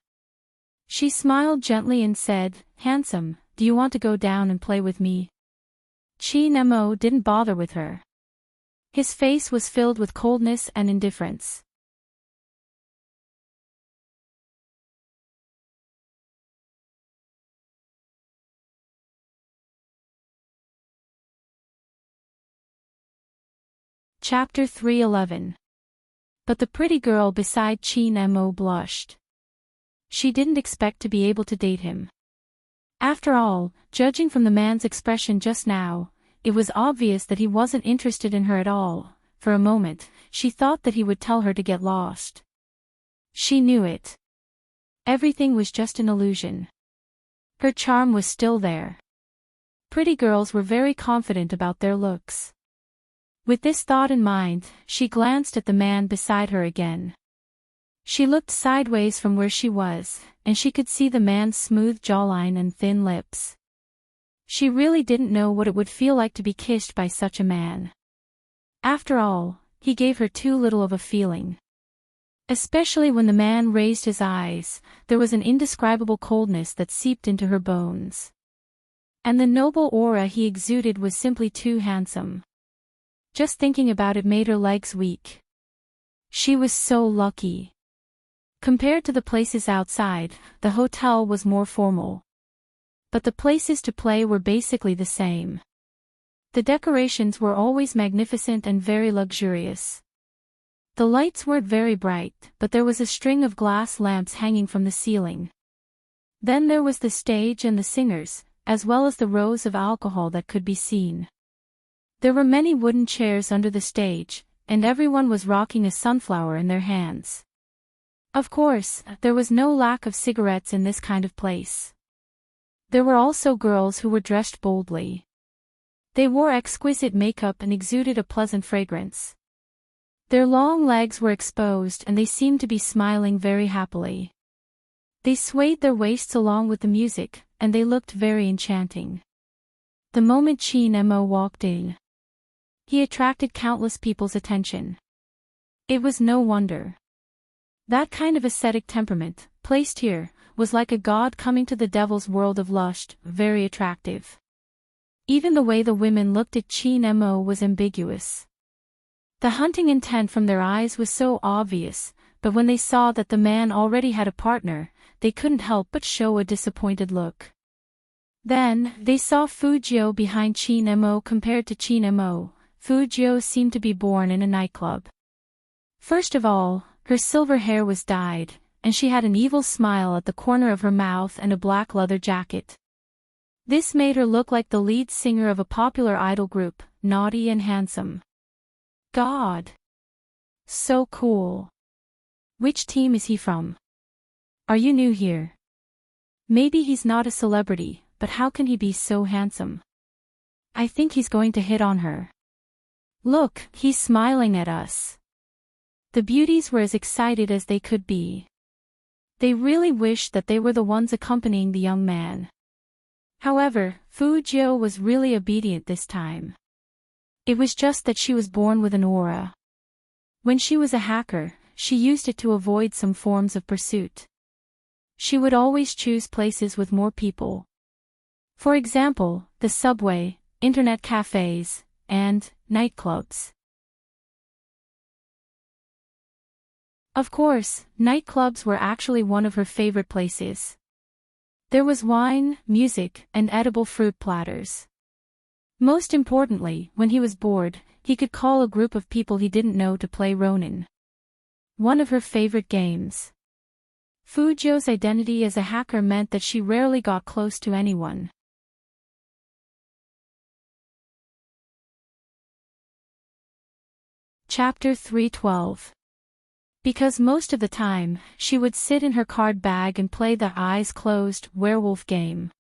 She smiled gently and said, "Handsome, do you want to go down and play with me?" Chin Mo didn't bother with her. His face was filled with coldness and indifference. Chapter 311. But the pretty girl beside Chin Mo blushed. She didn't expect to be able to date him. After all, judging from the man's expression just now, it was obvious that he wasn't interested in her at all, for a moment, she thought that he would tell her to get lost. She knew it. Everything was just an illusion. Her charm was still there. Pretty girls were very confident about their looks. With this thought in mind, she glanced at the man beside her again. She looked sideways from where she was, and she could see the man's smooth jawline and thin lips. She really didn't know what it would feel like to be kissed by such a man. After all, he gave her too little of a feeling. Especially when the man raised his eyes, there was an indescribable coldness that seeped into her bones. And the noble aura he exuded was simply too handsome. Just thinking about it made her legs weak. She was so lucky. Compared to the places outside, the hotel was more formal. But the places to play were basically the same. The decorations were always magnificent and very luxurious. The lights weren't very bright, but there was a string of glass lamps hanging from the ceiling. Then there was the stage and the singers, as well as the rows of alcohol that could be seen. There were many wooden chairs under the stage, and everyone was rocking a sunflower in their hands. Of course, there was no lack of cigarettes in this kind of place. There were also girls who were dressed boldly. They wore exquisite makeup and exuded a pleasant fragrance. Their long legs were exposed and they seemed to be smiling very happily. They swayed their waists along with the music, and they looked very enchanting. The moment Chin Mo walked in, he attracted countless people's attention. It was no wonder. That kind of ascetic temperament, placed here, was like a god coming to the devil's world of lust, very attractive. Even the way the women looked at Chin Mo was ambiguous. The hunting intent from their eyes was so obvious, but when they saw that the man already had a partner, they couldn't help but show a disappointed look. Then, they saw Fu Jiu behind Chin Mo. Compared to Chin Mo, Fu Jiu seemed to be born in a nightclub. First of all, her silver hair was dyed, and she had an evil smile at the corner of her mouth and a black leather jacket. This made her look like the lead singer of a popular idol group, naughty and handsome. God! So cool. Which team is he from? Are you new here? Maybe he's not a celebrity, but how can he be so handsome? I think he's going to hit on her. Look, he's smiling at us. The beauties were as excited as they could be. They really wished that they were the ones accompanying the young man. However, Fu Jiu was really obedient this time. It was just that she was born with an aura. When she was a hacker, she used it to avoid some forms of pursuit. She would always choose places with more people. For example, the subway, internet cafes, and nightclubs. Of course, nightclubs were actually one of her favorite places. There was wine, music, and edible fruit platters. Most importantly, when he was bored, he could call a group of people he didn't know to play Ronin. One of her favorite games. Fu Jiu's identity as a hacker meant that she rarely got close to anyone. Chapter 312. Because most of the time, she would sit in her card bag and play the eyes closed werewolf game.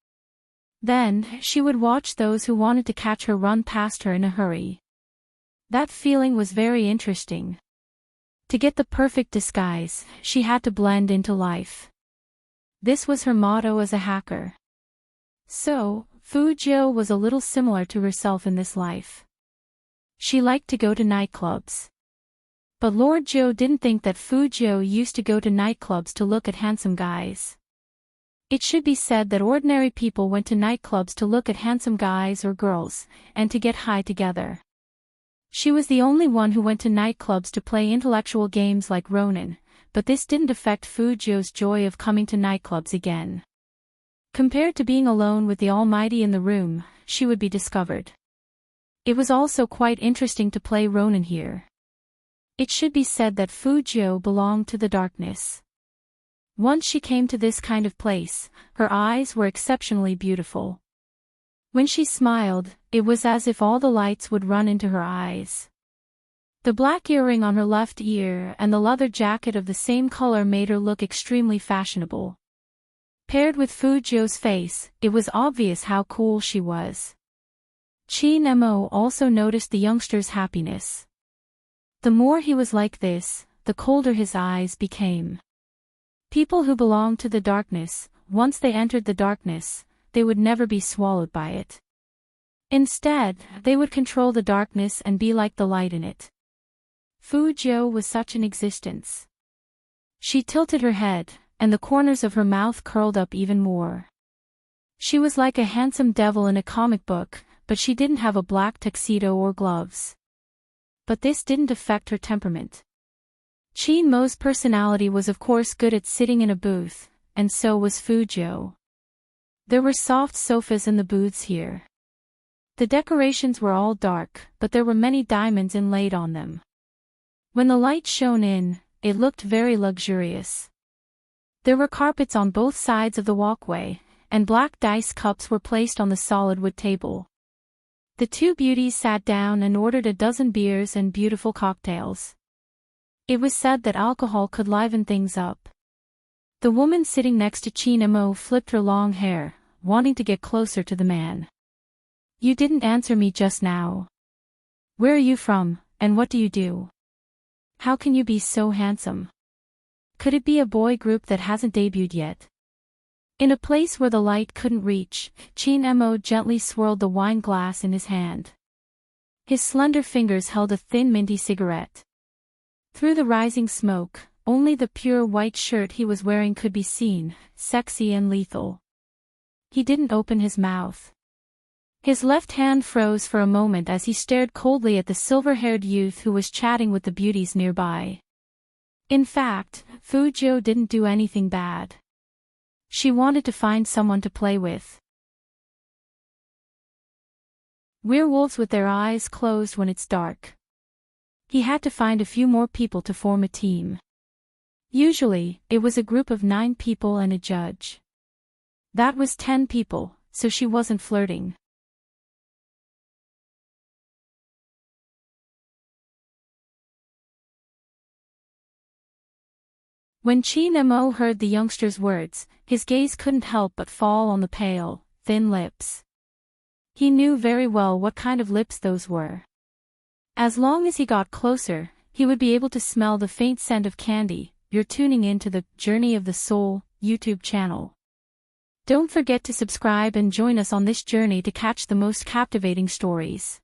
Then, she would watch those who wanted to catch her run past her in a hurry. That feeling was very interesting. To get the perfect disguise, she had to blend into life. This was her motto as a hacker. So, Fu Jiu was a little similar to herself in this life. She liked to go to nightclubs. But Lord Jiu didn't think that Fu Jiu used to go to nightclubs to look at handsome guys. It should be said that ordinary people went to nightclubs to look at handsome guys or girls, and to get high together. She was the only one who went to nightclubs to play intellectual games like Ronin, but this didn't affect Fu Jiu's joy of coming to nightclubs again. Compared to being alone with the Almighty in the room, she would be discovered. It was also quite interesting to play Ronin here. It should be said that Fu Jiu belonged to the darkness. Once she came to this kind of place, her eyes were exceptionally beautiful. When she smiled, it was as if all the lights would run into her eyes. The black earring on her left ear and the leather jacket of the same color made her look extremely fashionable. Paired with Fujio's face, it was obvious how cool she was. Chin Mo also noticed the youngster's happiness. The more he was like this, the colder his eyes became. People who belonged to the darkness, once they entered the darkness, they would never be swallowed by it. Instead, they would control the darkness and be like the light in it. Fujio was such an existence. She tilted her head, and the corners of her mouth curled up even more. She was like a handsome devil in a comic book, but she didn't have a black tuxedo or gloves. But this didn't affect her temperament. Chin Mo's personality was of course good at sitting in a booth, and so was Fujio. There were soft sofas in the booths here. The decorations were all dark, but there were many diamonds inlaid on them. When the light shone in, it looked very luxurious. There were carpets on both sides of the walkway, and black dice cups were placed on the solid wood table. The two beauties sat down and ordered a dozen beers and beautiful cocktails. It was said that alcohol could liven things up. The woman sitting next to Chin Mo flipped her long hair, wanting to get closer to the man. "You didn't answer me just now. Where are you from, and what do you do? How can you be so handsome? Could it be a boy group that hasn't debuted yet?" In a place where the light couldn't reach, Chin Mo gently swirled the wine glass in his hand. His slender fingers held a thin minty cigarette. Through the rising smoke, only the pure white shirt he was wearing could be seen, sexy and lethal. He didn't open his mouth. His left hand froze for a moment as he stared coldly at the silver-haired youth who was chatting with the beauties nearby. In fact, Fujio didn't do anything bad. She wanted to find someone to play with. Werewolves with their eyes closed when it's dark. He had to find a few more people to form a team. Usually, it was a group of 9 people and a judge. That was 10 people, so she wasn't flirting. When Chin Mo heard the youngster's words, his gaze couldn't help but fall on the pale, thin lips. He knew very well what kind of lips those were. As long as he got closer, he would be able to smell the faint scent of candy. You're tuning in to the Journey of the Soul YouTube channel. Don't forget to subscribe and join us on this journey to catch the most captivating stories.